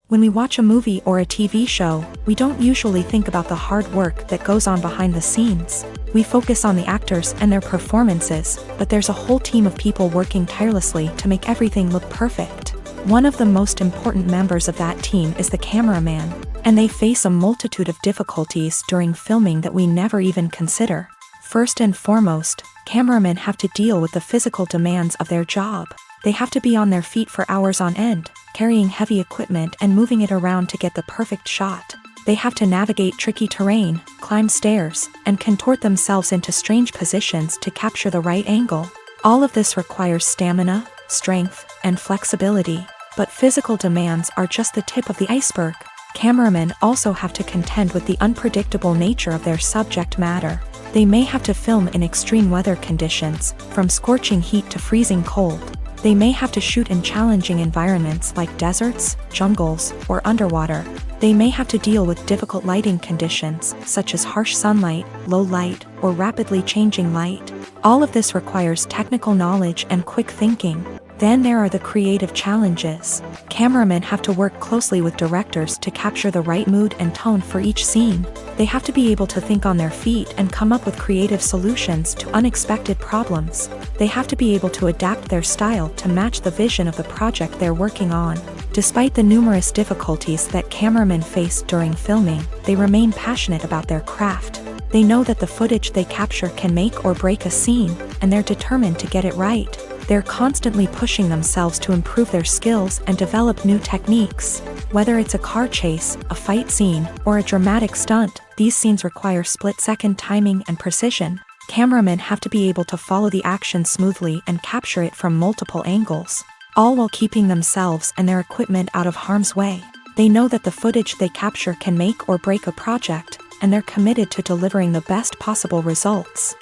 When we watch a movie or a TV show, we don't usually think about the hard work that goes on behind the scenes. We focus on the actors and their performances, but there's a whole team of people working tirelessly to make everything look perfect. One of the most important members of that team is the cameraman, and they face a multitude of difficulties during filming that we never even consider. First and foremost, cameramen have to deal with the physical demands of their job. They have to be on their feet for hours on end, carrying heavy equipment and moving it around to get the perfect shot. They have to navigate tricky terrain, climb stairs, and contort themselves into strange positions to capture the right angle. All of this requires stamina, strength, and flexibility. But physical demands are just the tip of the iceberg. Cameramen also have to contend with the unpredictable nature of their subject matter. They may have to film in extreme weather conditions, from scorching heat to freezing cold. They may have to shoot in challenging environments like deserts, jungles, or underwater. They may have to deal with difficult lighting conditions, such as harsh sunlight, low light, or rapidly changing light. All of this requires technical knowledge and quick thinking. Then there are the creative challenges. Cameramen have to work closely with directors to capture the right mood and tone for each scene. They have to be able to think on their feet and come up with creative solutions to unexpected problems. They have to be able to adapt their style to match the vision of the project they're working on. Despite the numerous difficulties that cameramen face during filming, they remain passionate about their craft. They know that the footage they capture can make or break a scene, and they're determined to get it right. They're constantly pushing themselves to improve their skills and develop new techniques. Whether it's a car chase, a fight scene, or a dramatic stunt, these scenes require split-second timing and precision. Cameramen have to be able to follow the action smoothly and capture it from multiple angles, all while keeping themselves and their equipment out of harm's way. They know that the footage they capture can make or break a project, and they're committed to delivering the best possible results.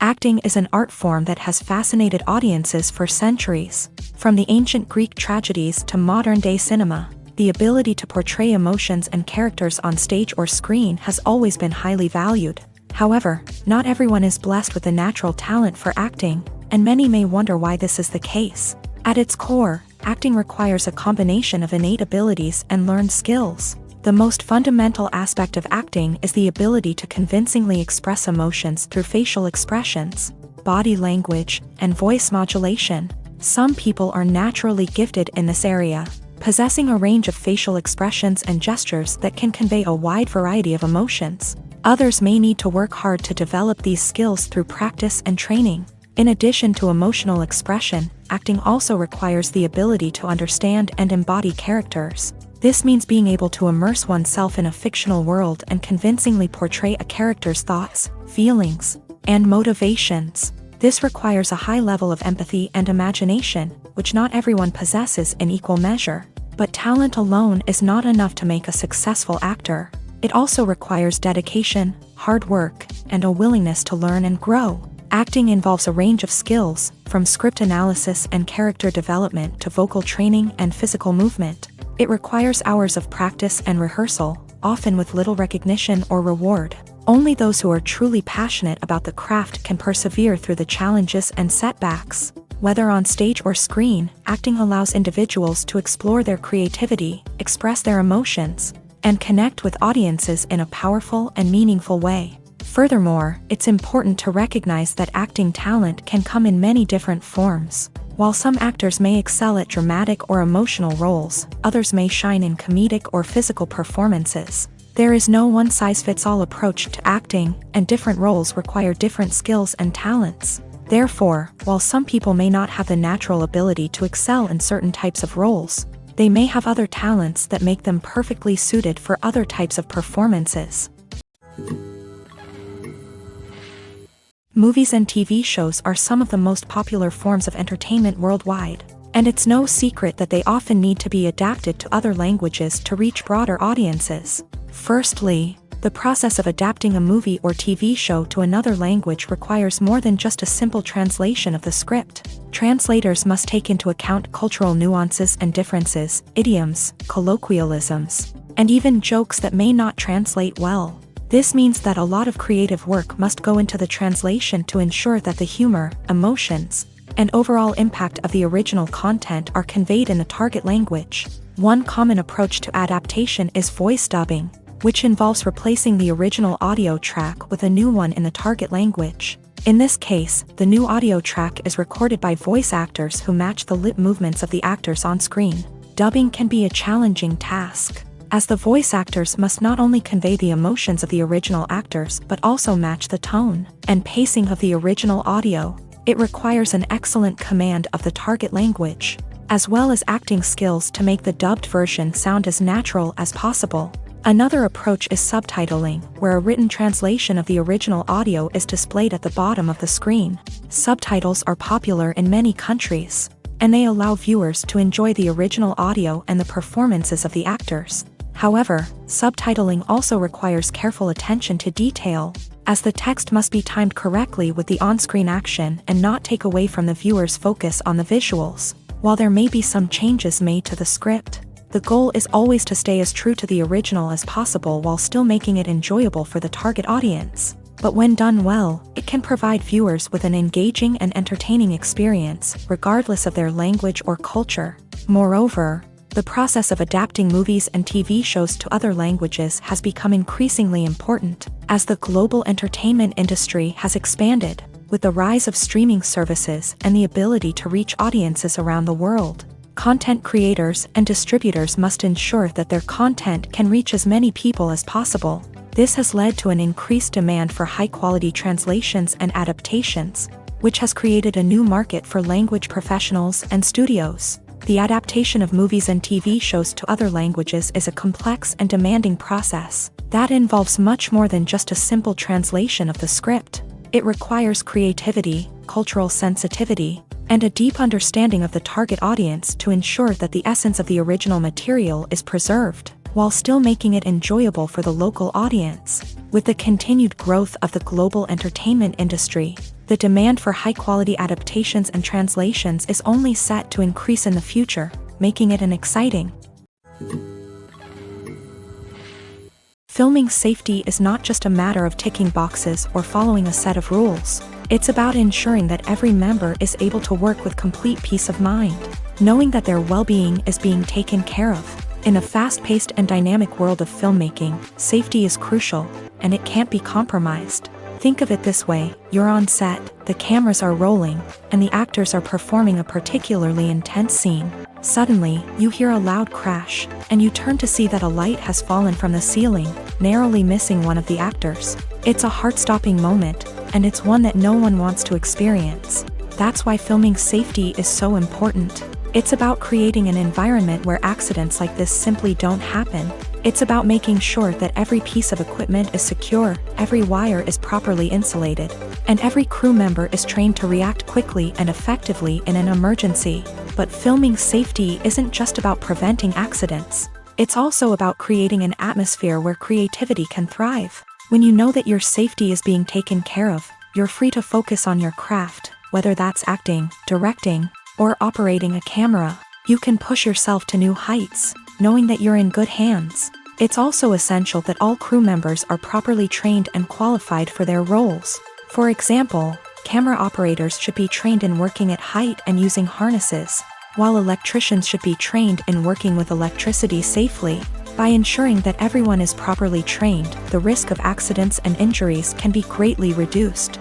Acting is an art form that has fascinated audiences for centuries. From the ancient Greek tragedies to modern-day cinema, the ability to portray emotions and characters on stage or screen has always been highly valued. However, not everyone is blessed with a natural talent for acting, and many may wonder why this is the case. At its core, acting requires a combination of innate abilities and learned skills. The most fundamental aspect of acting is the ability to convincingly express emotions through facial expressions, body language, and voice modulation. Some people are naturally gifted in this area, possessing a range of facial expressions and gestures that can convey a wide variety of emotions. Others may need to work hard to develop these skills through practice and training. In addition to emotional expression, acting also requires the ability to understand and embody characters. This means being able to immerse oneself in a fictional world and convincingly portray a character's thoughts, feelings, and motivations. This requires a high level of empathy and imagination, which not everyone possesses in equal measure. But talent alone is not enough to make a successful actor. It also requires dedication, hard work, and a willingness to learn and grow. Acting involves a range of skills, from script analysis and character development to vocal training and physical movement. It requires hours of practice and rehearsal, often with little recognition or reward. Only those who are truly passionate about the craft can persevere through the challenges and setbacks. Whether on stage or screen, acting allows individuals to explore their creativity, express their emotions, and connect with audiences in a powerful and meaningful way. Furthermore, it's important to recognize that acting talent can come in many different forms. While some actors may excel at dramatic or emotional roles, others may shine in comedic or physical performances. There is no one-size-fits-all approach to acting, and different roles require different skills and talents. Therefore, while some people may not have the natural ability to excel in certain types of roles, they may have other talents that make them perfectly suited for other types of performances. Movies and TV shows are some of the most popular forms of entertainment worldwide, and it's no secret that they often need to be adapted to other languages to reach broader audiences. Firstly, The process of adapting a movie or TV show to another language requires more than just a simple translation of the script. Translators must take into account cultural nuances and differences, idioms, colloquialisms, and even jokes that may not translate well. This means that a lot of creative work must go into the translation to ensure that the humor, emotions, and overall impact of the original content are conveyed in the target language. One common approach to adaptation is voice dubbing, which involves replacing the original audio track with a new one in the target language. In this case, the new audio track is recorded by voice actors who match the lip movements of the actors on screen. Dubbing can be a challenging task, as the voice actors must not only convey the emotions of the original actors but also match the tone and pacing of the original audio. It requires an excellent command of the target language, as well as acting skills to make the dubbed version sound as natural as possible. Another approach is subtitling, where a written translation of the original audio is displayed at the bottom of the screen. Subtitles are popular in many countries, and they allow viewers to enjoy the original audio and the performances of the actors. However, subtitling also requires careful attention to detail, as the text must be timed correctly with the on-screen action and not take away from the viewer's focus on the visuals. While there may be some changes made to the script, the goal is always to stay as true to the original as possible while still making it enjoyable for the target audience. But when done well, it can provide viewers with an engaging and entertaining experience, regardless of their language or culture. Moreover, the process of adapting movies and TV shows to other languages has become increasingly important, as the global entertainment industry has expanded, with the rise of streaming services and the ability to reach audiences around the world. Content creators and distributors must ensure that their content can reach as many people as possible. This has led to an increased demand for high-quality translations and adaptations, which has created a new market for language professionals and studios. The adaptation of movies and TV shows to other languages is a complex and demanding process that involves much more than just a simple translation of the script. It requires creativity, cultural sensitivity, and a deep understanding of the target audience to ensure that the essence of the original material is preserved, while still making it enjoyable for the local audience. With the continued growth of the global entertainment industry, the demand for high-quality adaptations and translations is only set to increase in the future, making it an exciting. Filming safety is not just a matter of ticking boxes or following a set of rules. It's about ensuring that every member is able to work with complete peace of mind, knowing that their well-being is being taken care of. In a fast-paced and dynamic world of filmmaking, safety is crucial, and it can't be compromised. Think of it this way: you're on set, the cameras are rolling, and the actors are performing a particularly intense scene. Suddenly, you hear a loud crash, and you turn to see that a light has fallen from the ceiling, narrowly missing one of the actors. It's a heart-stopping moment, and it's one that no one wants to experience. That's why filming safety is so important. It's about creating an environment where accidents like this simply don't happen. It's about making sure that every piece of equipment is secure, every wire is properly insulated, and every crew member is trained to react quickly and effectively in an emergency. But filming safety isn't just about preventing accidents. It's also about creating an atmosphere where creativity can thrive. When you know that your safety is being taken care of, you're free to focus on your craft, whether that's acting, directing, or operating a camera. You can push yourself to new heights, knowing that you're in good hands. It's also essential that all crew members are properly trained and qualified for their roles. For example, camera operators should be trained in working at height and using harnesses, while electricians should be trained in working with electricity safely. By ensuring that everyone is properly trained, the risk of accidents and injuries can be greatly reduced.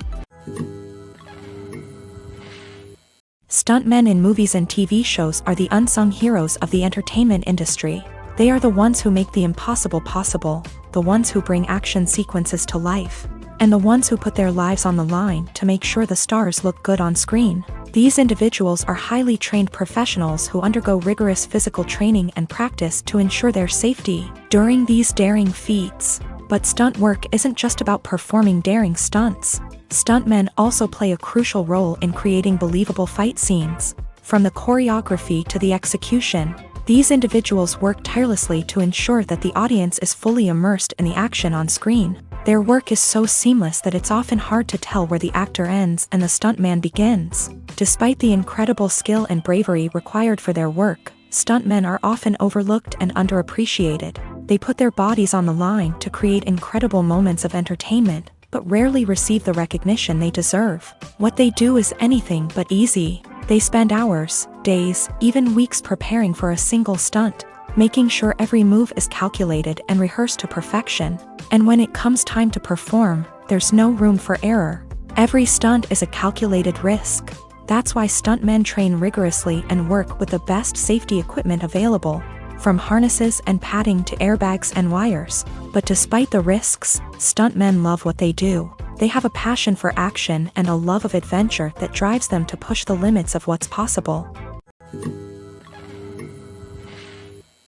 Stuntmen in movies and TV shows are the unsung heroes of the entertainment industry. They are the ones who make the impossible possible, the ones who bring action sequences to life, and the ones who put their lives on the line to make sure the stars look good on screen. These individuals are highly trained professionals who undergo rigorous physical training and practice to ensure their safety during these daring feats. But stunt work isn't just about performing daring stunts. Stuntmen also play a crucial role in creating believable fight scenes. From the choreography to the execution, These individuals work tirelessly to ensure that the audience is fully immersed in the action on screen. Their work is so seamless that it's often hard to tell where the actor ends and the stuntman begins. Despite the incredible skill and bravery required for their work, stuntmen are often overlooked and underappreciated. They put their bodies on the line to create incredible moments of entertainment, but rarely receive the recognition they deserve. What they do is anything but easy. They spend hours, days, even weeks preparing for a single stunt, making sure every move is calculated and rehearsed to perfection. And when it comes time to perform, there's no room for error. Every stunt is a calculated risk. That's why stuntmen train rigorously and work with the best safety equipment available, from harnesses and padding to airbags and wires. But despite the risks, stuntmen love what they do. They have a passion for action and a love of adventure that drives them to push the limits of what's possible.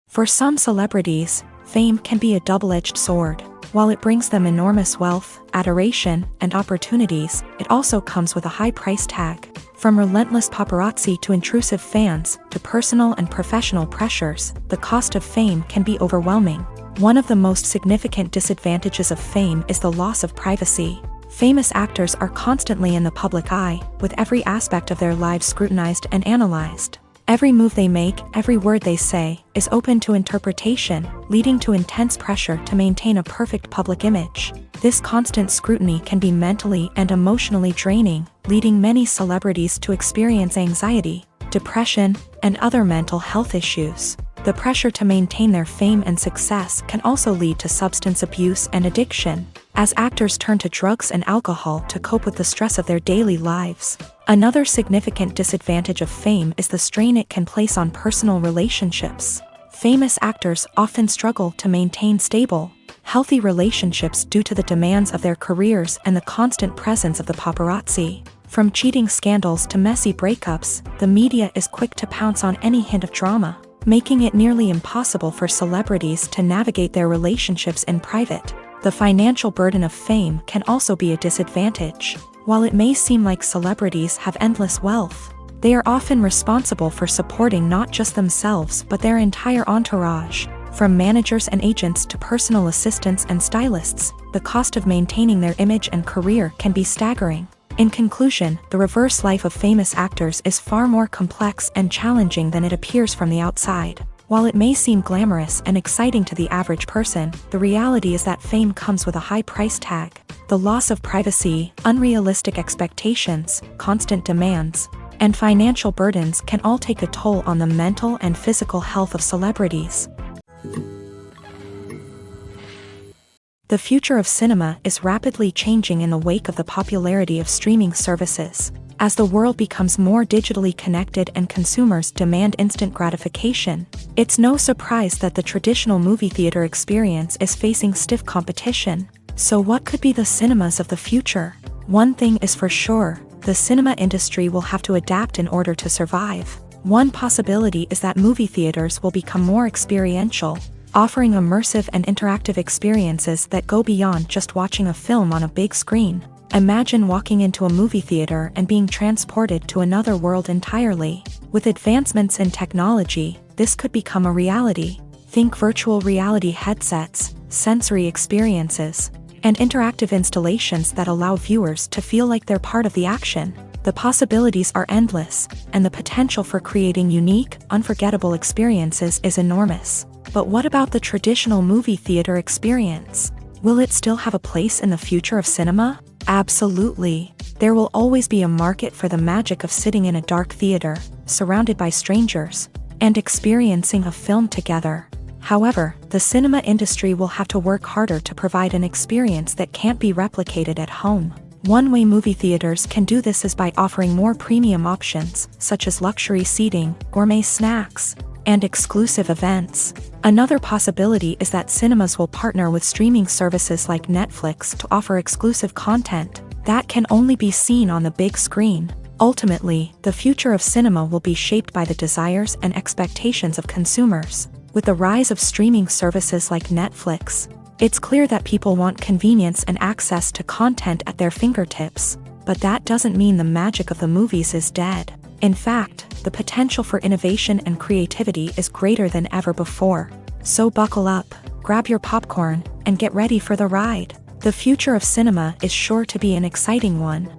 For some celebrities, fame can be a double-edged sword. While it brings them enormous wealth, adoration, and opportunities, it also comes with a high price tag. From relentless paparazzi to intrusive fans, to personal and professional pressures, the cost of fame can be overwhelming. One of the most significant disadvantages of fame is the loss of privacy. Famous actors are constantly in the public eye, with every aspect of their lives scrutinized and analyzed. Every move they make, every word they say, is open to interpretation, leading to intense pressure to maintain a perfect public image. This constant scrutiny can be mentally and emotionally draining, leading many celebrities to experience anxiety, depression, and other mental health issues. The pressure to maintain their fame and success can also lead to substance abuse and addiction, as actors turn to drugs and alcohol to cope with the stress of their daily lives. Another significant disadvantage of fame is the strain it can place on personal relationships. Famous actors often struggle to maintain stable, healthy relationships due to the demands of their careers and the constant presence of the paparazzi. From cheating scandals to messy breakups, the media is quick to pounce on any hint of drama, making it nearly impossible for celebrities to navigate their relationships in private. The financial burden of fame can also be a disadvantage. While it may seem like celebrities have endless wealth, they are often responsible for supporting not just themselves but their entire entourage. From managers and agents to personal assistants and stylists, the cost of maintaining their image and career can be staggering. In conclusion, the reverse life of famous actors is far more complex and challenging than it appears from the outside. While it may seem glamorous and exciting to the average person, the reality is that fame comes with a high price tag. The loss of privacy, unrealistic expectations, constant demands, and financial burdens can all take a toll on the mental and physical health of celebrities. The future of cinema is rapidly changing in the wake of the popularity of streaming services. As the world becomes more digitally connected and consumers demand instant gratification, it's no surprise that the traditional movie theater experience is facing stiff competition. So what could be the cinemas of the future? One thing is for sure, the cinema industry will have to adapt in order to survive. One possibility is that movie theaters will become more experiential, offering immersive and interactive experiences that go beyond just watching a film on a big screen. Imagine walking into a movie theater and being transported to another world entirely. With advancements in technology, this could become a reality. Think virtual reality headsets, sensory experiences, and interactive installations that allow viewers to feel like they're part of the action. The possibilities are endless, and the potential for creating unique, unforgettable experiences is enormous. But what about the traditional movie theater experience? Will it still have a place in the future of cinema? Absolutely. There will always be a market for the magic of sitting in a dark theater, surrounded by strangers, and experiencing a film together. However, the cinema industry will have to work harder to provide an experience that can't be replicated at home. One way movie theaters can do this is by offering more premium options, such as luxury seating, gourmet snacks, and exclusive events. Another possibility is that cinemas will partner with streaming services like Netflix to offer exclusive content that can only be seen on the big screen. Ultimately, the future of cinema will be shaped by the desires and expectations of consumers. With the rise of streaming services like Netflix, it's clear that people want convenience and access to content at their fingertips. But that doesn't mean the magic of the movies is dead. In fact, the potential for innovation and creativity is greater than ever before. So buckle up, grab your popcorn, and get ready for the ride. The future of cinema is sure to be an exciting one.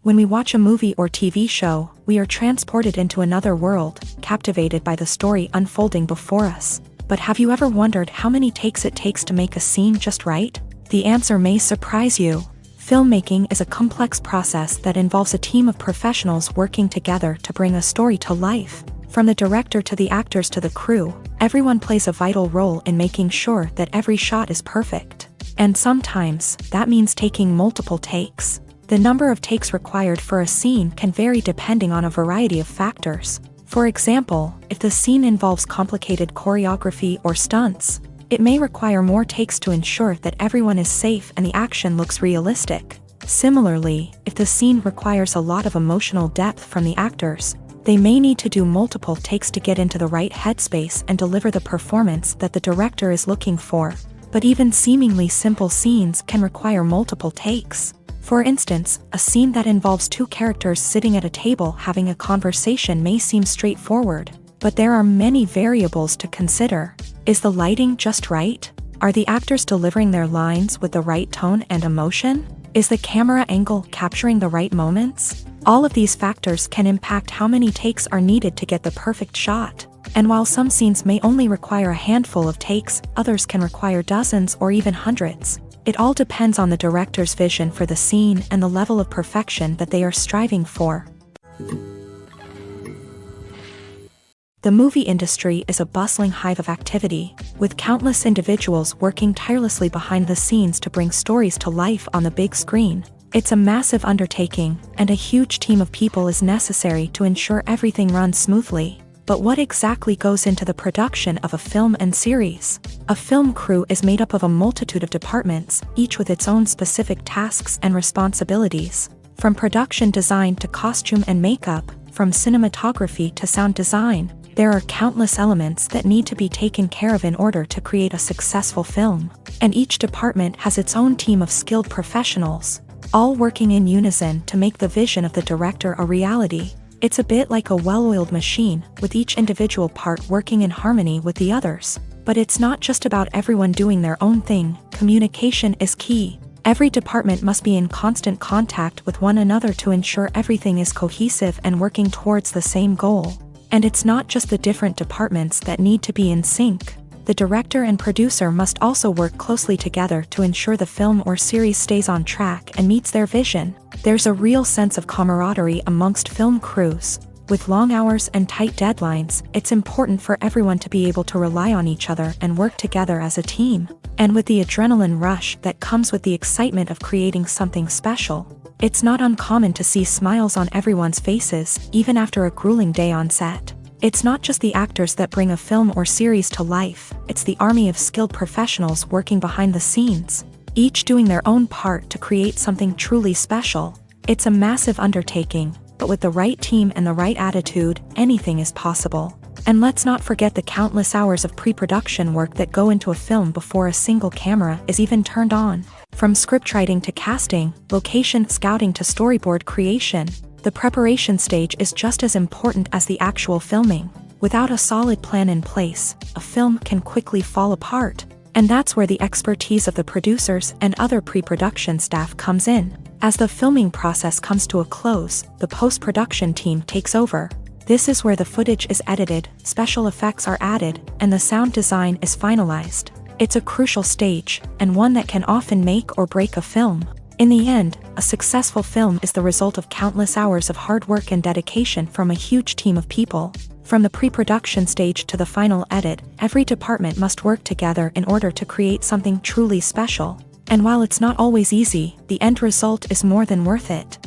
When we watch a movie or TV show, we are transported into another world, captivated by the story unfolding before us. But have you ever wondered how many takes it takes to make a scene just right? The answer may surprise you. Filmmaking is a complex process that involves a team of professionals working together to bring a story to life. From the director to the actors to the crew, everyone plays a vital role in making sure that every shot is perfect. And sometimes, that means taking multiple takes. The number of takes required for a scene can vary depending on a variety of factors. For example, if the scene involves complicated choreography or stunts, it may require more takes to ensure that everyone is safe and the action looks realistic. Similarly, if the scene requires a lot of emotional depth from the actors, they may need to do multiple takes to get into the right headspace and deliver the performance that the director is looking for. But even seemingly simple scenes can require multiple takes. For instance, a scene that involves two characters sitting at a table having a conversation may seem straightforward, but there are many variables to consider. Is the lighting just right? Are the actors delivering their lines with the right tone and emotion? Is the camera angle capturing the right moments? All of these factors can impact how many takes are needed to get the perfect shot. And while some scenes may only require a handful of takes, others can require dozens or even hundreds. It all depends on the director's vision for the scene and the level of perfection that they are striving for. The movie industry is a bustling hive of activity, with countless individuals working tirelessly behind the scenes to bring stories to life on the big screen. It's a massive undertaking, and a huge team of people is necessary to ensure everything runs smoothly. But what exactly goes into the production of a film and series? A film crew is made up of a multitude of departments, each with its own specific tasks and responsibilities. From production design to costume and makeup, from cinematography to sound design, there are countless elements that need to be taken care of in order to create a successful film. And each department has its own team of skilled professionals, all working in unison to make the vision of the director a reality. It's a bit like a well-oiled machine, with each individual part working in harmony with the others. But it's not just about everyone doing their own thing. Communication is key. Every department must be in constant contact with one another to ensure everything is cohesive and working towards the same goal. And it's not just the different departments that need to be in sync. The director and producer must also work closely together to ensure the film or series stays on track and meets their vision. There's a real sense of camaraderie amongst film crews. With long hours and tight deadlines, it's important for everyone to be able to rely on each other and work together as a team. And with the adrenaline rush that comes with the excitement of creating something special, it's not uncommon to see smiles on everyone's faces, even after a grueling day on set. It's not just the actors that bring a film or series to life, it's the army of skilled professionals working behind the scenes, each doing their own part to create something truly special. It's a massive undertaking, but with the right team and the right attitude, anything is possible. And let's not forget the countless hours of pre-production work that go into a film before a single camera is even turned on. From scriptwriting to casting, location scouting to storyboard creation, the preparation stage is just as important as the actual filming. Without a solid plan in place, a film can quickly fall apart. And that's where the expertise of the producers and other pre-production staff comes in. As the filming process comes to a close, the post-production team takes over. This is where the footage is edited, special effects are added, and the sound design is finalized. It's a crucial stage, and one that can often make or break a film. In the end, a successful film is the result of countless hours of hard work and dedication from a huge team of people. From the pre-production stage to the final edit, every department must work together in order to create something truly special. And while it's not always easy, the end result is more than worth it.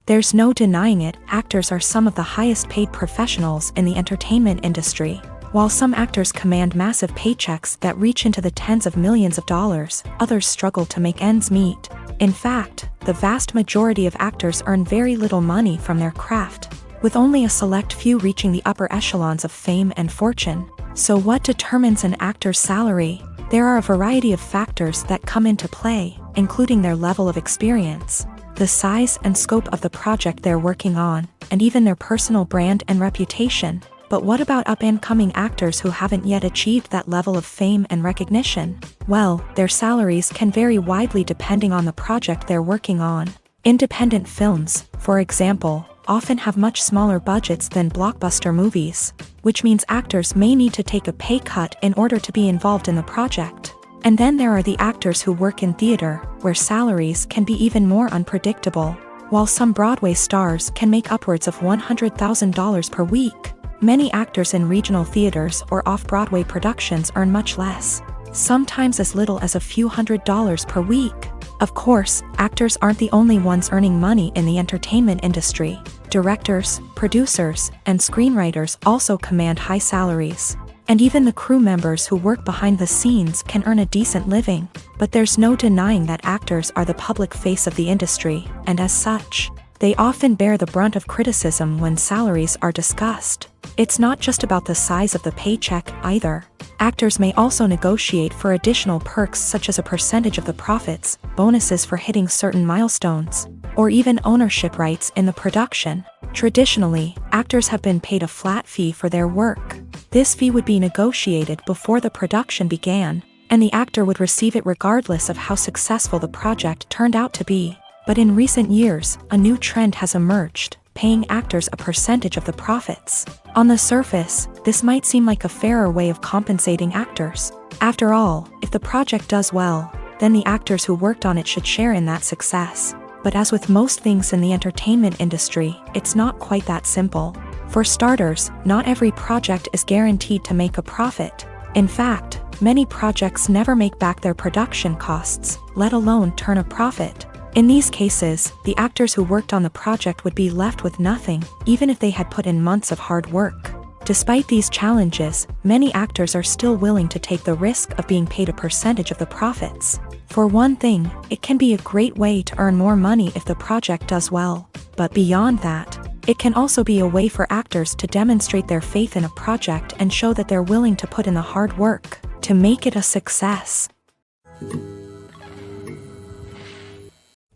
There's no denying it, actors are some of the highest paid professionals in the entertainment industry. While some actors command massive paychecks that reach into the tens of millions of dollars, others struggle to make ends meet. In fact, the vast majority of actors earn very little money from their craft, with only a select few reaching the upper echelons of fame and fortune. So what determines an actor's salary? There are a variety of factors that come into play, including their level of experience, the size and scope of the project they're working on, and even their personal brand and reputation. But what about up-and-coming actors who haven't yet achieved that level of fame and recognition? Well, their salaries can vary widely depending on the project they're working on. Independent films, for example, often have much smaller budgets than blockbuster movies, which means actors may need to take a pay cut in order to be involved in the project. And then there are the actors who work in theater, where salaries can be even more unpredictable. While some Broadway stars can make upwards of $100,000 per week, many actors in regional theaters or off-Broadway productions earn much less, sometimes as little as a few $100s per week. Of course, actors aren't the only ones earning money in the entertainment industry. Directors, producers, and screenwriters also command high salaries. And even the crew members who work behind the scenes can earn a decent living. But there's no denying that actors are the public face of the industry, and as such, they often bear the brunt of criticism when salaries are discussed. It's not just about the size of the paycheck, either. Actors may also negotiate for additional perks such as a percentage of the profits, bonuses for hitting certain milestones, or even ownership rights in the production. Traditionally, actors have been paid a flat fee for their work. This fee would be negotiated before the production began, and the actor would receive it regardless of how successful the project turned out to be. But in recent years, a new trend has emerged, paying actors a percentage of the profits. On the surface, this might seem like a fairer way of compensating actors. After all, if the project does well, then the actors who worked on it should share in that success. But as with most things in the entertainment industry, it's not quite that simple. For starters, not every project is guaranteed to make a profit. In fact, many projects never make back their production costs, let alone turn a profit. In these cases, the actors who worked on the project would be left with nothing, even if they had put in months of hard work. Despite these challenges, many actors are still willing to take the risk of being paid a percentage of the profits. For one thing, it can be a great way to earn more money if the project does well. But beyond that, it can also be a way for actors to demonstrate their faith in a project and show that they're willing to put in the hard work to make it a success.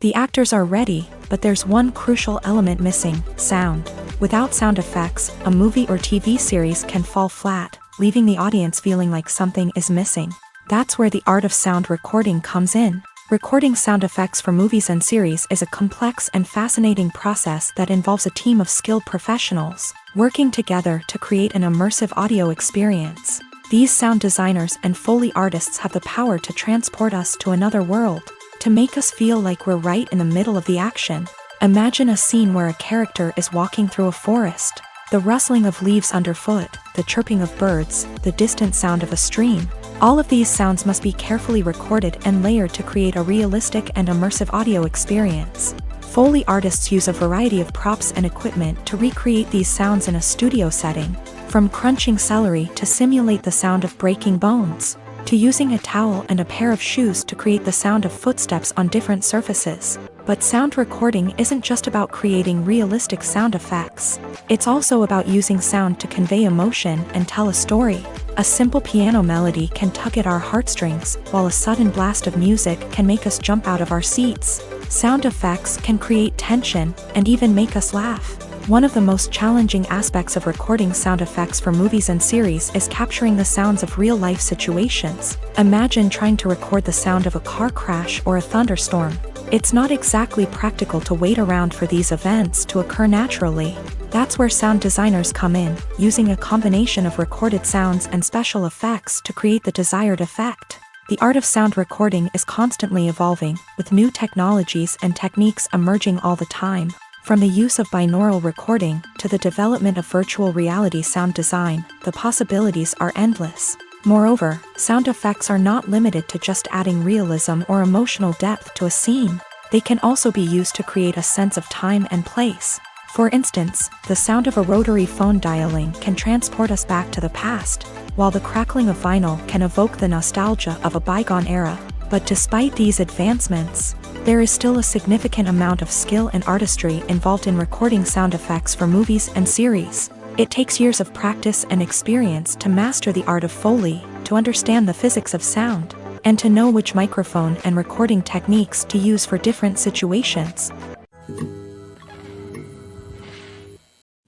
The actors are ready, but there's one crucial element missing: sound. Without sound effects, a movie or TV series can fall flat, leaving the audience feeling like something is missing. That's where the art of sound recording comes in. Recording sound effects for movies and series is a complex and fascinating process that involves a team of skilled professionals working together to create an immersive audio experience. These sound designers and Foley artists have the power to transport us to another world, to make us feel like we're right in the middle of the action. Imagine a scene where a character is walking through a forest. The rustling of leaves underfoot, the chirping of birds, the distant sound of a stream. All of these sounds must be carefully recorded and layered to create a realistic and immersive audio experience. Foley artists use a variety of props and equipment to recreate these sounds in a studio setting, from crunching celery to simulate the sound of breaking bones, to using a towel and a pair of shoes to create the sound of footsteps on different surfaces. But sound recording isn't just about creating realistic sound effects. It's also about using sound to convey emotion and tell a story. A simple piano melody can tug at our heartstrings, while a sudden blast of music can make us jump out of our seats. Sound effects can create tension and even make us laugh. One of the most challenging aspects of recording sound effects for movies and series is capturing the sounds of real-life situations. Imagine trying to record the sound of a car crash or a thunderstorm. It's not exactly practical to wait around for these events to occur naturally. That's where sound designers come in, using a combination of recorded sounds and special effects to create the desired effect. The art of sound recording is constantly evolving, with new technologies and techniques emerging all the time. From the use of binaural recording to the development of virtual reality sound design, the possibilities are endless. Moreover, sound effects are not limited to just adding realism or emotional depth to a scene. They can also be used to create a sense of time and place. For instance, the sound of a rotary phone dialing can transport us back to the past, while the crackling of vinyl can evoke the nostalgia of a bygone era. But despite these advancements, there is still a significant amount of skill and artistry involved in recording sound effects for movies and series. It takes years of practice and experience to master the art of Foley, to understand the physics of sound, and to know which microphone and recording techniques to use for different situations.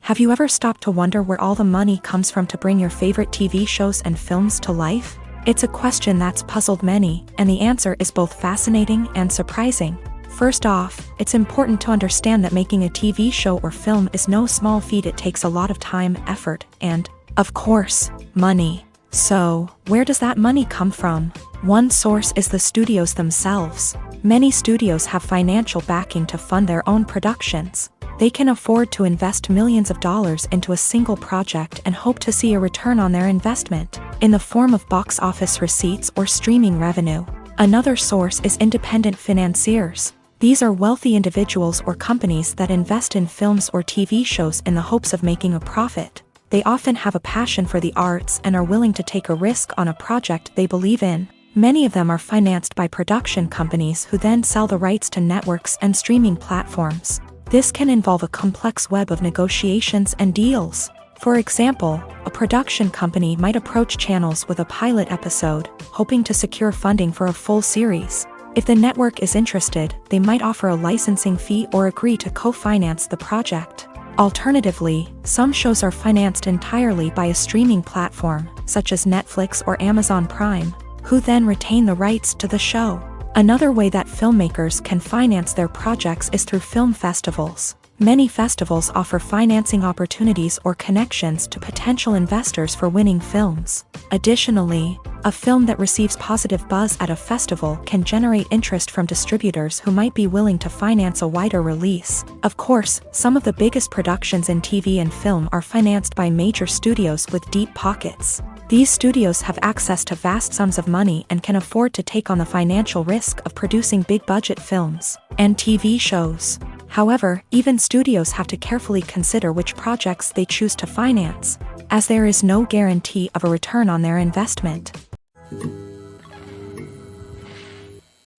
Have you ever stopped to wonder where all the money comes from to bring your favorite TV shows and films to life? It's a question that's puzzled many, and the answer is both fascinating and surprising. First off, it's important to understand that making a TV show or film is no small feat. It takes a lot of time, effort, and, of course, money. So, where does that money come from? One source is the studios themselves. Many studios have financial backing to fund their own productions. They can afford to invest millions of dollars into a single project and hope to see a return on their investment, in the form of box office receipts or streaming revenue. Another source is independent financiers. These are wealthy individuals or companies that invest in films or TV shows in the hopes of making a profit. They often have a passion for the arts and are willing to take a risk on a project they believe in. Many of them are financed by production companies who then sell the rights to networks and streaming platforms. This can involve a complex web of negotiations and deals. For example, a production company might approach channels with a pilot episode, hoping to secure funding for a full series. If the network is interested, they might offer a licensing fee or agree to co-finance the project. Alternatively, some shows are financed entirely by a streaming platform, such as Netflix or Amazon Prime, who then retain the rights to the show. Another way that filmmakers can finance their projects is through film festivals. Many festivals offer financing opportunities or connections to potential investors for winning films. Additionally, a film that receives positive buzz at a festival can generate interest from distributors who might be willing to finance a wider release. Of course, some of the biggest productions in TV and film are financed by major studios with deep pockets. These studios have access to vast sums of money and can afford to take on the financial risk of producing big-budget films and TV shows. However, even studios have to carefully consider which projects they choose to finance, as there is no guarantee of a return on their investment.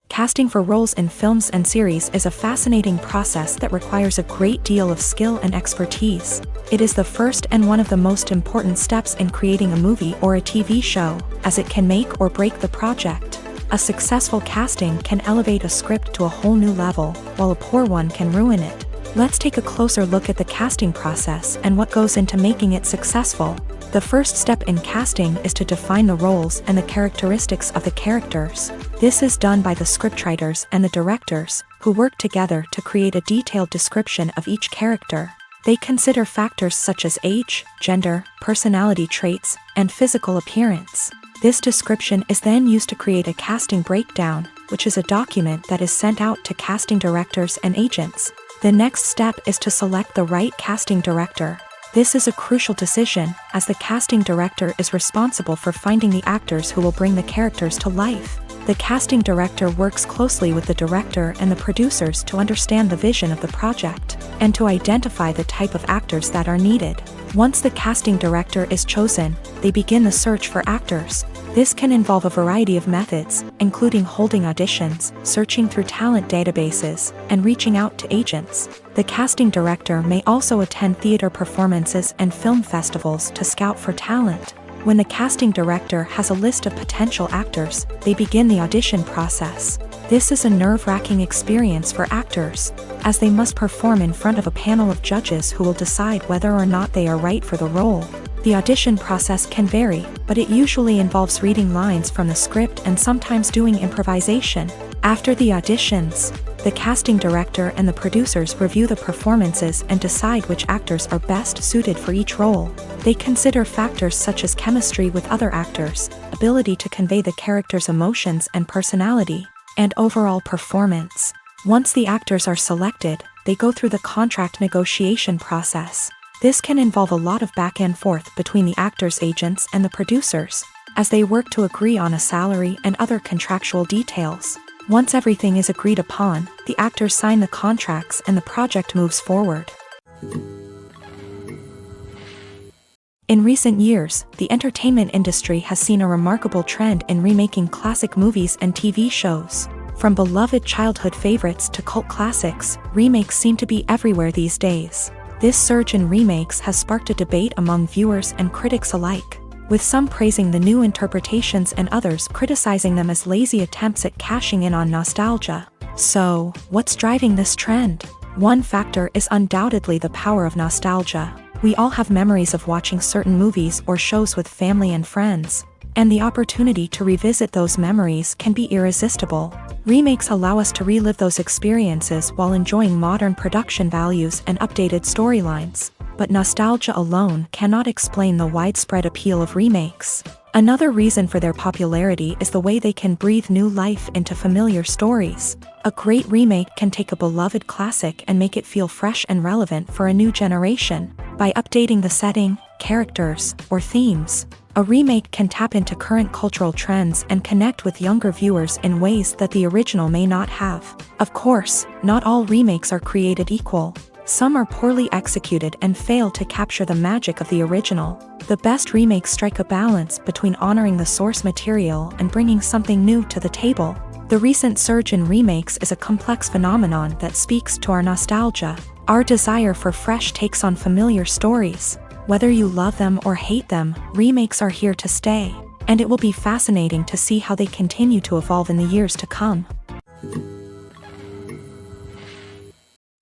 Casting for roles in films and series is a fascinating process that requires a great deal of skill and expertise. It is the first and one of the most important steps in creating a movie or a TV show, as it can make or break the project. A successful casting can elevate a script to a whole new level, while a poor one can ruin it. Let's take a closer look at the casting process and what goes into making it successful. The first step in casting is to define the roles and the characteristics of the characters. This is done by the scriptwriters and the directors, who work together to create a detailed description of each character. They consider factors such as age, gender, personality traits, and physical appearance. This description is then used to create a casting breakdown, which is a document that is sent out to casting directors and agents. The next step is to select the right casting director. This is a crucial decision, as the casting director is responsible for finding the actors who will bring the characters to life. The casting director works closely with the director and the producers to understand the vision of the project, and to identify the type of actors that are needed. Once the casting director is chosen, they begin the search for actors. This can involve a variety of methods, including holding auditions, searching through talent databases, and reaching out to agents. The casting director may also attend theater performances and film festivals to scout for talent. When the casting director has a list of potential actors, they begin the audition process. This is a nerve-wracking experience for actors, as they must perform in front of a panel of judges who will decide whether or not they are right for the role. The audition process can vary, but it usually involves reading lines from the script and sometimes doing improvisation. After the auditions, the casting director and the producers review the performances and decide which actors are best suited for each role. They consider factors such as chemistry with other actors, ability to convey the character's emotions and personality, and overall performance. Once the actors are selected, they go through the contract negotiation process. This can involve a lot of back and forth between the actors' agents and the producers, as they work to agree on a salary and other contractual details. Once everything is agreed upon, the actors sign the contracts and the project moves forward. In recent years, the entertainment industry has seen a remarkable trend in remaking classic movies and TV shows. From beloved childhood favorites to cult classics, remakes seem to be everywhere these days. This surge in remakes has sparked a debate among viewers and critics alike. with some praising the new interpretations and others criticizing them as lazy attempts at cashing in on nostalgia. So, what's driving this trend? One factor is undoubtedly the power of nostalgia. We all have memories of watching certain movies or shows with family and friends, and the opportunity to revisit those memories can be irresistible. Remakes allow us to relive those experiences while enjoying modern production values and updated storylines. But nostalgia alone cannot explain the widespread appeal of remakes. Another reason for their popularity is the way they can breathe new life into familiar stories. A great remake can take a beloved classic and make it feel fresh and relevant for a new generation. By updating the setting, characters, or themes, a remake can tap into current cultural trends and connect with younger viewers in ways that the original may not have. Of course, not all remakes are created equal. Some are poorly executed and fail to capture the magic of the original. The best remakes strike a balance between honoring the source material and bringing something new to the table. The recent surge in remakes is a complex phenomenon that speaks to our nostalgia, our desire for fresh takes on familiar stories. Whether you love them or hate them, remakes are here to stay, and it will be fascinating to see how they continue to evolve in the years to come.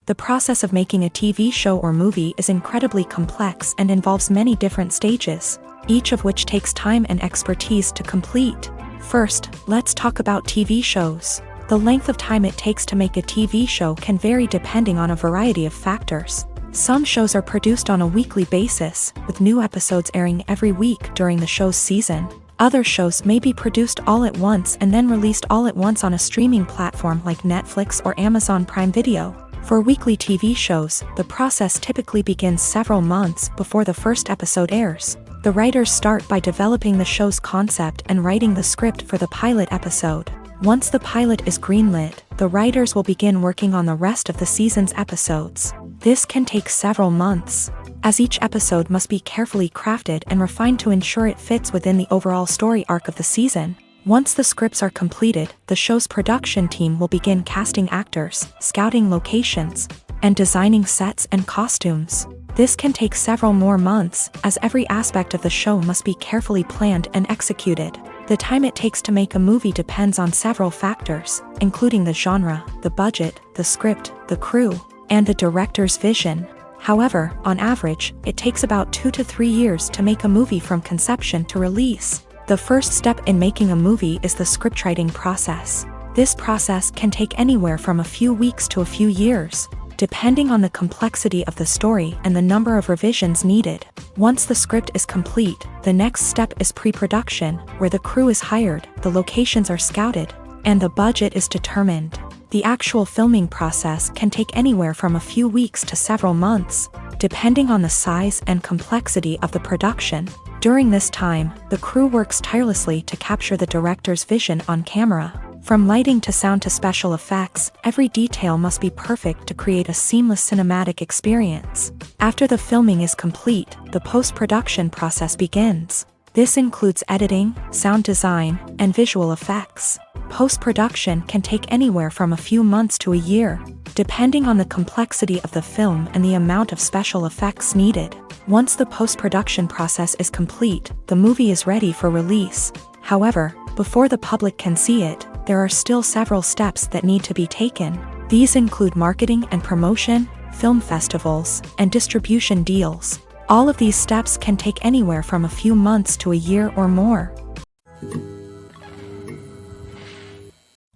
The process of making a TV show or movie is incredibly complex and involves many different stages, each of which takes time and expertise to complete. First, let's talk about TV shows. The length of time it takes to make a TV show can vary depending on a variety of factors. Some shows are produced on a weekly basis, with new episodes airing every week during the show's season. Other shows may be produced all at once and then released all at once on a streaming platform like Netflix or Amazon Prime Video. For weekly TV shows, the process typically begins several months before the first episode airs. The writers start by developing the show's concept and writing the script for the pilot episode. Once the pilot is greenlit, the writers will begin working on the rest of the season's episodes. This can take several months, as each episode must be carefully crafted and refined to ensure it fits within the overall story arc of the season. Once the scripts are completed, the show's production team will begin casting actors, scouting locations, and designing sets and costumes. This can take several more months, as every aspect of the show must be carefully planned and executed. The time it takes to make a movie depends on several factors, including the genre, the budget, the script, the crew, and the director's vision. However, on average, it takes about 2 to 3 years to make a movie from conception to release. The first step in making a movie is the scriptwriting process. This process can take anywhere from a few weeks to a few years, depending on the complexity of the story and the number of revisions needed. Once the script is complete, the next step is pre-production, where the crew is hired, the locations are scouted, and the budget is determined. The actual filming process can take anywhere from a few weeks to several months, depending on the size and complexity of the production. During this time, the crew works tirelessly to capture the director's vision on camera. From lighting to sound to special effects, every detail must be perfect to create a seamless cinematic experience. After the filming is complete, the post-production process begins. This includes editing, sound design, and visual effects. Post-production can take anywhere from a few months to a year, depending on the complexity of the film and the amount of special effects needed. Once the post-production process is complete, the movie is ready for release. However, before the public can see it, there are still several steps that need to be taken. These include marketing and promotion, film festivals, and distribution deals. All of these steps can take anywhere from a few months to a year or more.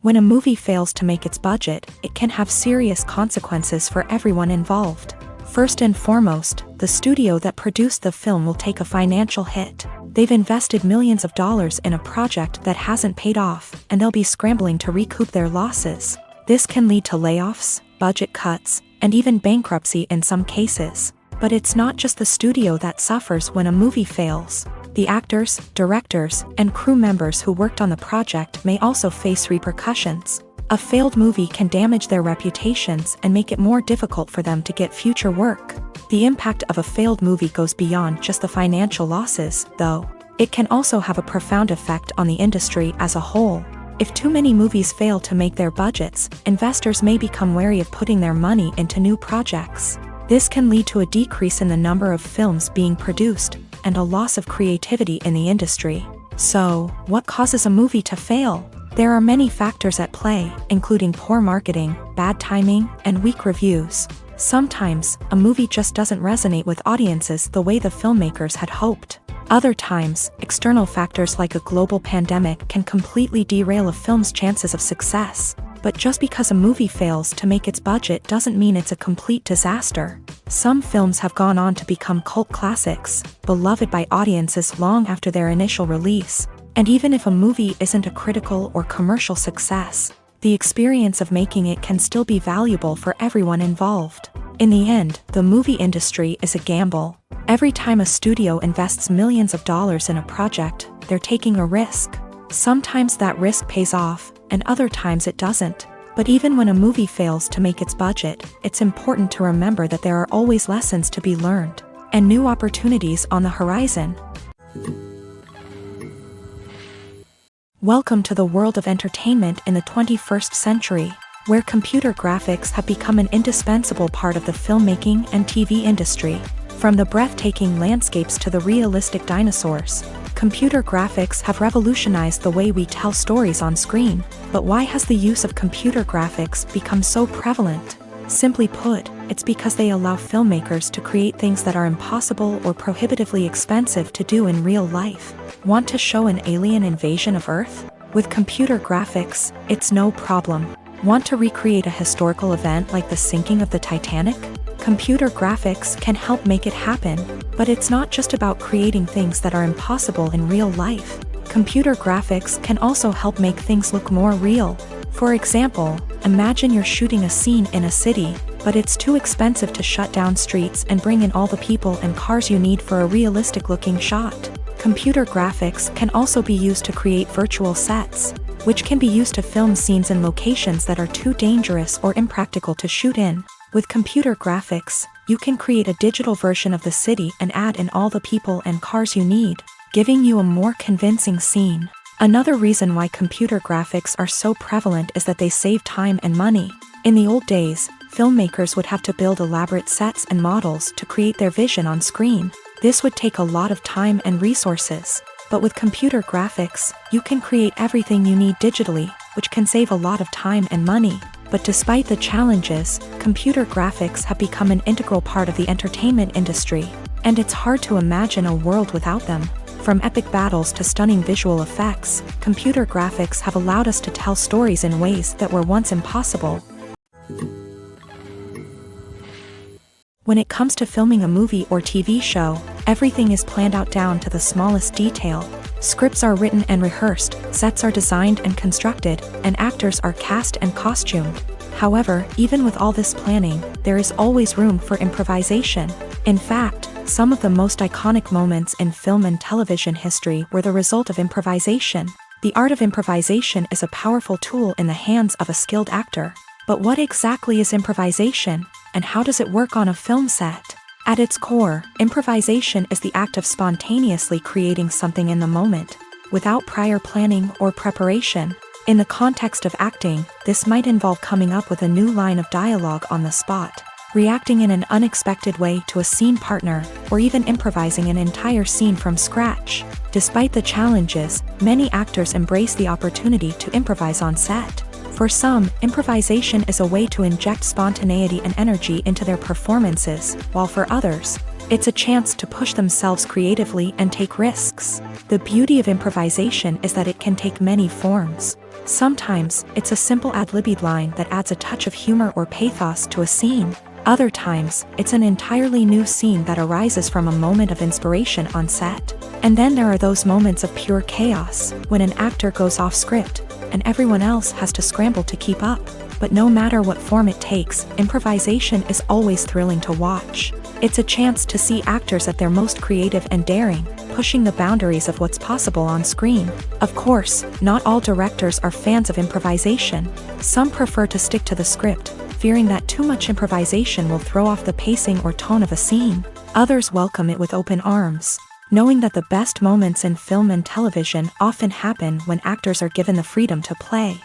When a movie fails to make its budget, it can have serious consequences for everyone involved. First and foremost, the studio that produced the film will take a financial hit. They've invested millions of dollars in a project that hasn't paid off, and they'll be scrambling to recoup their losses. This can lead to layoffs, budget cuts, and even bankruptcy in some cases. But it's not just the studio that suffers when a movie fails. The actors, directors, and crew members who worked on the project may also face repercussions. A failed movie can damage their reputations and make it more difficult for them to get future work. The impact of a failed movie goes beyond just the financial losses, though. It can also have a profound effect on the industry as a whole. If too many movies fail to make their budgets, investors may become wary of putting their money into new projects. This can lead to a decrease in the number of films being produced and a loss of creativity in the industry. So, what causes a movie to fail? There are many factors at play, including poor marketing, bad timing, and weak reviews. Sometimes, a movie just doesn't resonate with audiences the way the filmmakers had hoped. Other times, external factors like a global pandemic can completely derail a film's chances of success. But just because a movie fails to make its budget doesn't mean it's a complete disaster. Some films have gone on to become cult classics, beloved by audiences long after their initial release. And even if a movie isn't a critical or commercial success, the experience of making it can still be valuable for everyone involved. In the end, the movie industry is a gamble. Every time a studio invests millions of dollars in a project, they're taking a risk. Sometimes that risk pays off, and other times it doesn't. But even when a movie fails to make its budget, it's important to remember that there are always lessons to be learned, and new opportunities on the horizon. Welcome to the world of entertainment in the 21st century, where computer graphics have become an indispensable part of the filmmaking and TV industry. From the breathtaking landscapes to the realistic dinosaurs, computer graphics have revolutionized the way we tell stories on screen. But why has the use of computer graphics become so prevalent? Simply put, it's because they allow filmmakers to create things that are impossible or prohibitively expensive to do in real life. Want to show an alien invasion of Earth? With computer graphics, it's no problem. Want to recreate a historical event like the sinking of the Titanic? Computer graphics can help make it happen, but it's not just about creating things that are impossible in real life. Computer graphics can also help make things look more real. For example, imagine you're shooting a scene in a city, but it's too expensive to shut down streets and bring in all the people and cars you need for a realistic-looking shot. Computer graphics can also be used to create virtual sets, which can be used to film scenes in locations that are too dangerous or impractical to shoot in. With computer graphics, you can create a digital version of the city and add in all the people and cars you need, giving you a more convincing scene. Another reason why computer graphics are so prevalent is that they save time and money. In the old days, filmmakers would have to build elaborate sets and models to create their vision on screen. This would take a lot of time and resources. But with computer graphics, you can create everything you need digitally, which can save a lot of time and money. But despite the challenges, computer graphics have become an integral part of the entertainment industry, and it's hard to imagine a world without them. From epic battles to stunning visual effects, computer graphics have allowed us to tell stories in ways that were once impossible. When it comes to filming a movie or TV show, everything is planned out down to the smallest detail. Scripts are written and rehearsed, sets are designed and constructed, and actors are cast and costumed. However, even with all this planning, there is always room for improvisation. In fact, some of the most iconic moments in film and television history were the result of improvisation. The art of improvisation is a powerful tool in the hands of a skilled actor. But what exactly is improvisation, and how does it work on a film set? At its core, improvisation is the act of spontaneously creating something in the moment, without prior planning or preparation. In the context of acting, this might involve coming up with a new line of dialogue on the spot, reacting in an unexpected way to a scene partner, or even improvising an entire scene from scratch. Despite the challenges, many actors embrace the opportunity to improvise on set. For some, improvisation is a way to inject spontaneity and energy into their performances, while for others, it's a chance to push themselves creatively and take risks. The beauty of improvisation is that it can take many forms. Sometimes, it's a simple ad-libbed line that adds a touch of humor or pathos to a scene. Other times, it's an entirely new scene that arises from a moment of inspiration on set. And then there are those moments of pure chaos, when an actor goes off script, and everyone else has to scramble to keep up. But no matter what form it takes, improvisation is always thrilling to watch. It's a chance to see actors at their most creative and daring, pushing the boundaries of what's possible on screen. Of course, not all directors are fans of improvisation. Some prefer to stick to the script, fearing that too much improvisation will throw off the pacing or tone of a scene. Others welcome it with open arms, knowing that the best moments in film and television often happen when actors are given the freedom to play.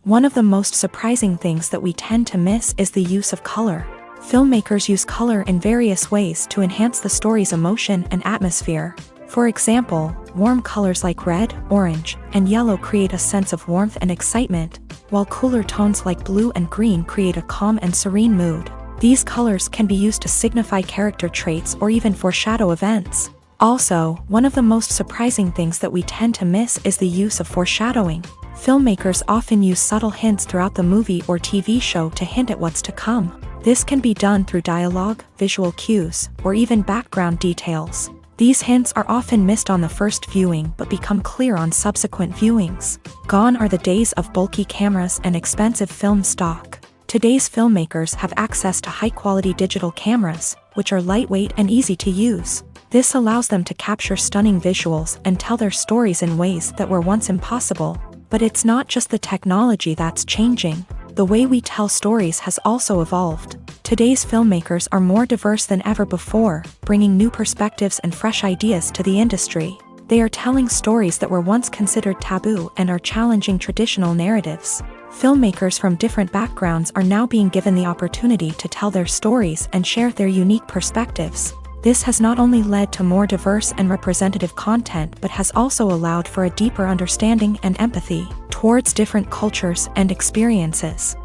One of the most surprising things that we tend to miss is the use of color. Filmmakers use color in various ways to enhance the story's emotion and atmosphere. For example, warm colors like red, orange, and yellow create a sense of warmth and excitement, while cooler tones like blue and green create a calm and serene mood. These colors can be used to signify character traits or even foreshadow events. Also, one of the most surprising things that we tend to miss is the use of foreshadowing. Filmmakers often use subtle hints throughout the movie or TV show to hint at what's to come. This can be done through dialogue, visual cues, or even background details. These hints are often missed on the first viewing but become clear on subsequent viewings. Gone are the days of bulky cameras and expensive film stock. Today's filmmakers have access to high-quality digital cameras, which are lightweight and easy to use. This allows them to capture stunning visuals and tell their stories in ways that were once impossible. But it's not just the technology that's changing. The way we tell stories has also evolved. Today's filmmakers are more diverse than ever before, bringing new perspectives and fresh ideas to the industry. They are telling stories that were once considered taboo and are challenging traditional narratives. Filmmakers from different backgrounds are now being given the opportunity to tell their stories and share their unique perspectives. This has not only led to more diverse and representative content but has also allowed for a deeper understanding and empathy towards different cultures and experiences.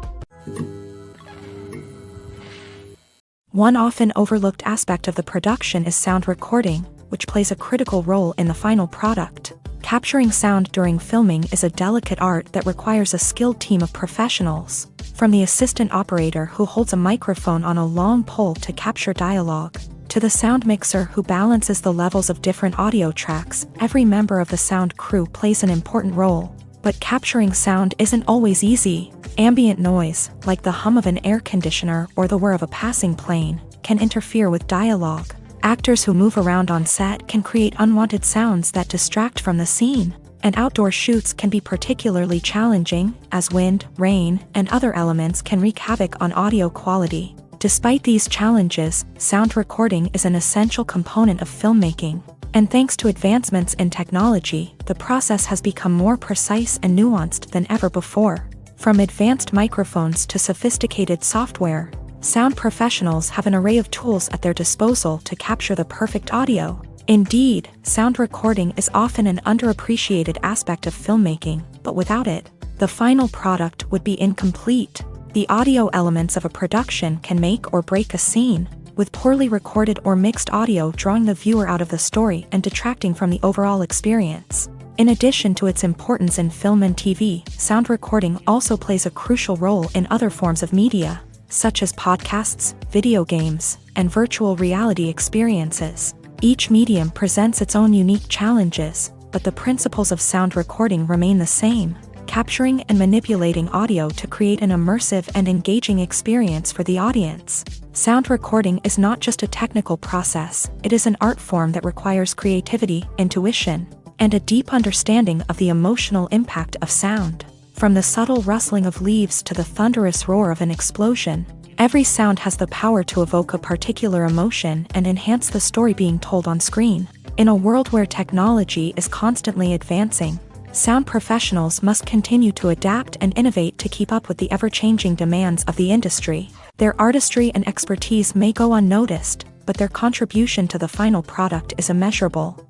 One often overlooked aspect of the production is sound recording, which plays a critical role in the final product. Capturing sound during filming is a delicate art that requires a skilled team of professionals. From the assistant operator who holds a microphone on a long pole to capture dialogue, to the sound mixer who balances the levels of different audio tracks, every member of the sound crew plays an important role. But capturing sound isn't always easy. Ambient noise, like the hum of an air conditioner or the whir of a passing plane, can interfere with dialogue. Actors who move around on set can create unwanted sounds that distract from the scene. And outdoor shoots can be particularly challenging, as wind, rain, and other elements can wreak havoc on audio quality. Despite these challenges, sound recording is an essential component of filmmaking. And thanks to advancements in technology, the process has become more precise and nuanced than ever before. From advanced microphones to sophisticated software, sound professionals have an array of tools at their disposal to capture the perfect audio. Indeed, sound recording is often an underappreciated aspect of filmmaking, but without it, the final product would be incomplete. The audio elements of a production can make or break a scene, with poorly recorded or mixed audio drawing the viewer out of the story and detracting from the overall experience. In addition to its importance in film and TV, sound recording also plays a crucial role in other forms of media, such as podcasts, video games, and virtual reality experiences. Each medium presents its own unique challenges, but the principles of sound recording remain the same: capturing and manipulating audio to create an immersive and engaging experience for the audience. Sound recording is not just a technical process, it is an art form that requires creativity, intuition, and a deep understanding of the emotional impact of sound. From the subtle rustling of leaves to the thunderous roar of an explosion, every sound has the power to evoke a particular emotion and enhance the story being told on screen. In a world where technology is constantly advancing, sound professionals must continue to adapt and innovate to keep up with the ever-changing demands of the industry. Their artistry and expertise may go unnoticed, but their contribution to the final product is immeasurable.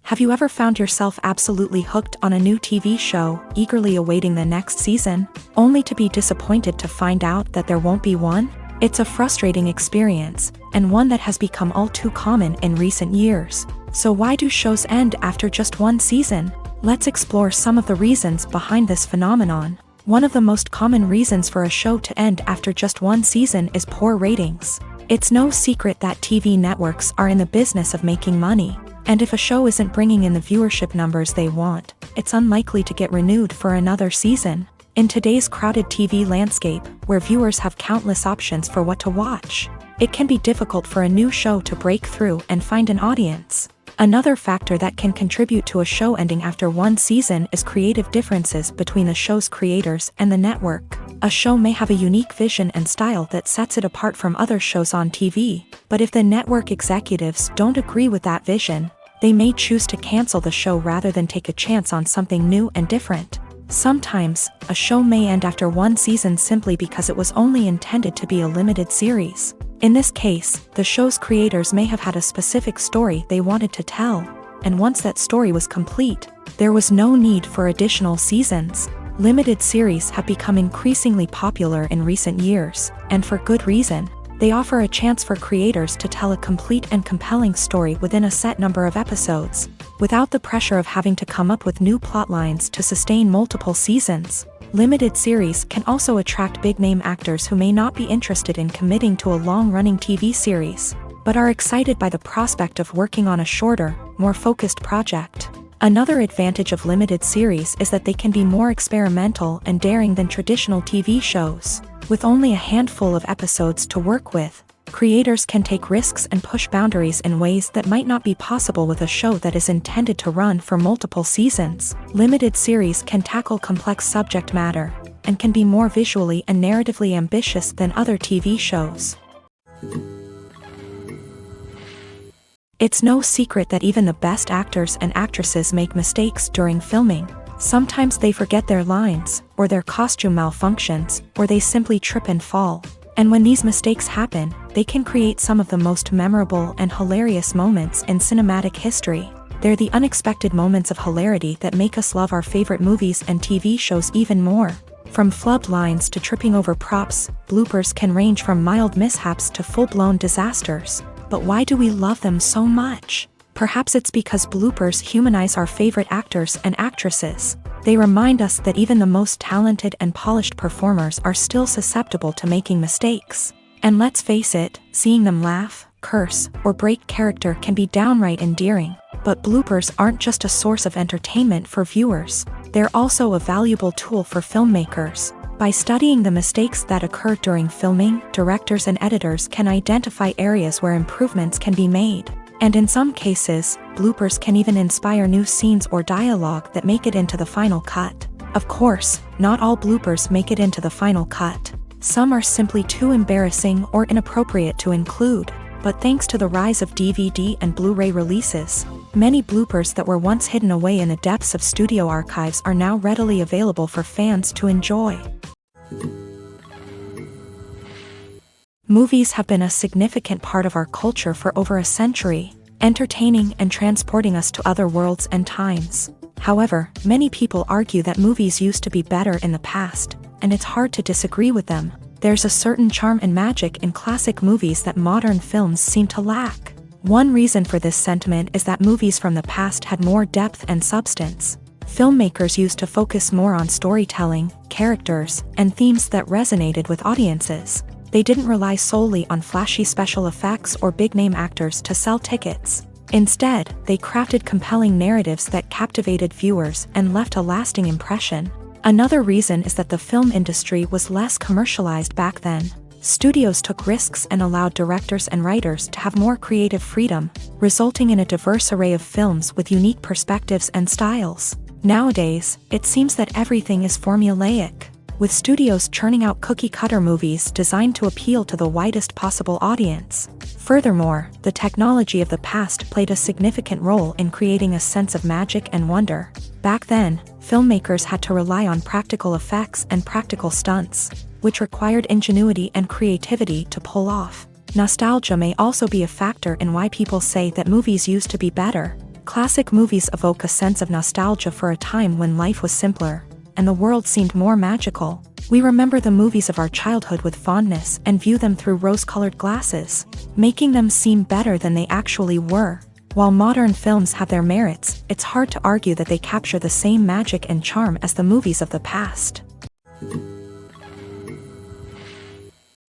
Have you ever found yourself absolutely hooked on a new TV show, eagerly awaiting the next season, only to be disappointed to find out that there won't be one? It's a frustrating experience, and one that has become all too common in recent years. So why do shows end after just one season? Let's explore some of the reasons behind this phenomenon. One of the most common reasons for a show to end after just one season is poor ratings. It's no secret that TV networks are in the business of making money, and if a show isn't bringing in the viewership numbers they want, it's unlikely to get renewed for another season. In today's crowded TV landscape, where viewers have countless options for what to watch, it can be difficult for a new show to break through and find an audience. Another factor that can contribute to a show ending after one season is creative differences between the show's creators and the network. A show may have a unique vision and style that sets it apart from other shows on TV, but if the network executives don't agree with that vision, They may choose to cancel the show rather than take a chance on something new and different. Sometimes, a show may end after one season simply because it was only intended to be a limited series. In this case, the show's creators may have had a specific story they wanted to tell, and once that story was complete, there was no need for additional seasons. Limited series have become increasingly popular in recent years, and for good reason. They offer a chance for creators to tell a complete and compelling story within a set number of episodes, without the pressure of having to come up with new plotlines to sustain multiple seasons. Limited series can also attract big-name actors who may not be interested in committing to a long-running TV series, but are excited by the prospect of working on a shorter, more focused project. Another advantage of limited series is that they can be more experimental and daring than traditional TV shows. With only a handful of episodes to work with, creators can take risks and push boundaries in ways that might not be possible with a show that is intended to run for multiple seasons. Limited series can tackle complex subject matter, and can be more visually and narratively ambitious than other TV shows. It's no secret that even the best actors and actresses make mistakes during filming. Sometimes they forget their lines, or their costume malfunctions, or they simply trip and fall. And when these mistakes happen, they can create some of the most memorable and hilarious moments in cinematic history. They're the unexpected moments of hilarity that make us love our favorite movies and TV shows even more. From flubbed lines to tripping over props, bloopers can range from mild mishaps to full-blown disasters. But why do we love them so much? Perhaps it's because bloopers humanize our favorite actors and actresses. They remind us that even the most talented and polished performers are still susceptible to making mistakes. And let's face it, seeing them laugh, curse, or break character can be downright endearing. But bloopers aren't just a source of entertainment for viewers. They're also a valuable tool for filmmakers. By studying the mistakes that occur during filming, directors and editors can identify areas where improvements can be made. And in some cases, bloopers can even inspire new scenes or dialogue that make it into the final cut. Of course, not all bloopers make it into the final cut. Some are simply too embarrassing or inappropriate to include. But thanks to the rise of DVD and Blu-ray releases, many bloopers that were once hidden away in the depths of studio archives are now readily available for fans to enjoy. Movies have been a significant part of our culture for over a century, entertaining and transporting us to other worlds and times. However, many people argue that movies used to be better in the past, and it's hard to disagree with them. There's a certain charm and magic in classic movies that modern films seem to lack. One reason for this sentiment is that movies from the past had more depth and substance. Filmmakers used to focus more on storytelling, characters, and themes that resonated with audiences. They didn't rely solely on flashy special effects or big-name actors to sell tickets. Instead, they crafted compelling narratives that captivated viewers and left a lasting impression. Another reason is that the film industry was less commercialized back then. Studios took risks and allowed directors and writers to have more creative freedom, resulting in a diverse array of films with unique perspectives and styles. Nowadays, it seems that everything is formulaic, with studios churning out cookie-cutter movies designed to appeal to the widest possible audience. Furthermore, the technology of the past played a significant role in creating a sense of magic and wonder. Back then, filmmakers had to rely on practical effects and practical stunts, which required ingenuity and creativity to pull off. Nostalgia may also be a factor in why people say that movies used to be better. Classic movies evoke a sense of nostalgia for a time when life was simpler, and the world seemed more magical. We remember the movies of our childhood with fondness and view them through rose-colored glasses, making them seem better than they actually were. While modern films have their merits, it's hard to argue that they capture the same magic and charm as the movies of the past.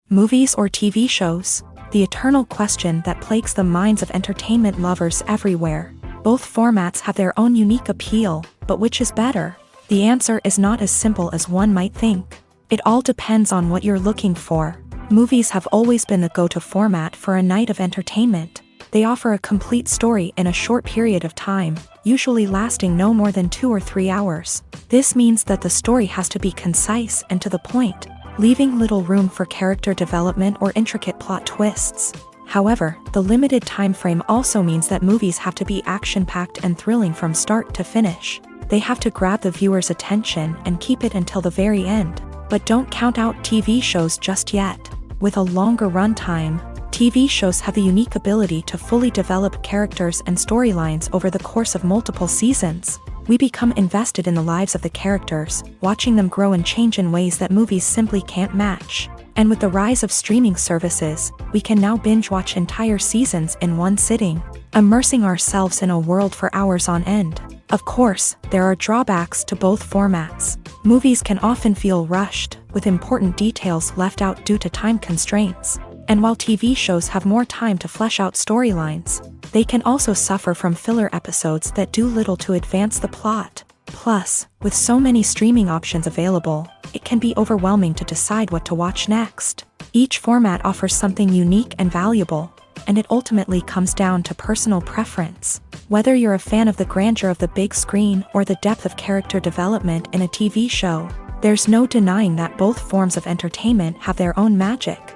Movies or TV shows? The eternal question that plagues the minds of entertainment lovers everywhere. Both formats have their own unique appeal, but which is better? The answer is not as simple as one might think. It all depends on what you're looking for. Movies have always been the go-to format for a night of entertainment. They offer a complete story in a short period of time, usually lasting no more than 2 or 3 hours. This means that the story has to be concise and to the point, leaving little room for character development or intricate plot twists. However, the limited time frame also means that movies have to be action-packed and thrilling from start to finish. They have to grab the viewer's attention and keep it until the very end. But don't count out TV shows just yet. With a longer runtime, TV shows have the unique ability to fully develop characters and storylines over the course of multiple seasons. We become invested in the lives of the characters, watching them grow and change in ways that movies simply can't match. And with the rise of streaming services, we can now binge-watch entire seasons in one sitting, immersing ourselves in a world for hours on end. Of course, there are drawbacks to both formats. Movies can often feel rushed, with important details left out due to time constraints. And while TV shows have more time to flesh out storylines, they can also suffer from filler episodes that do little to advance the plot. Plus, with so many streaming options available, it can be overwhelming to decide what to watch next. Each format offers something unique and valuable, and it ultimately comes down to personal preference. Whether you're a fan of the grandeur of the big screen or the depth of character development in a TV show, there's no denying that both forms of entertainment have their own magic.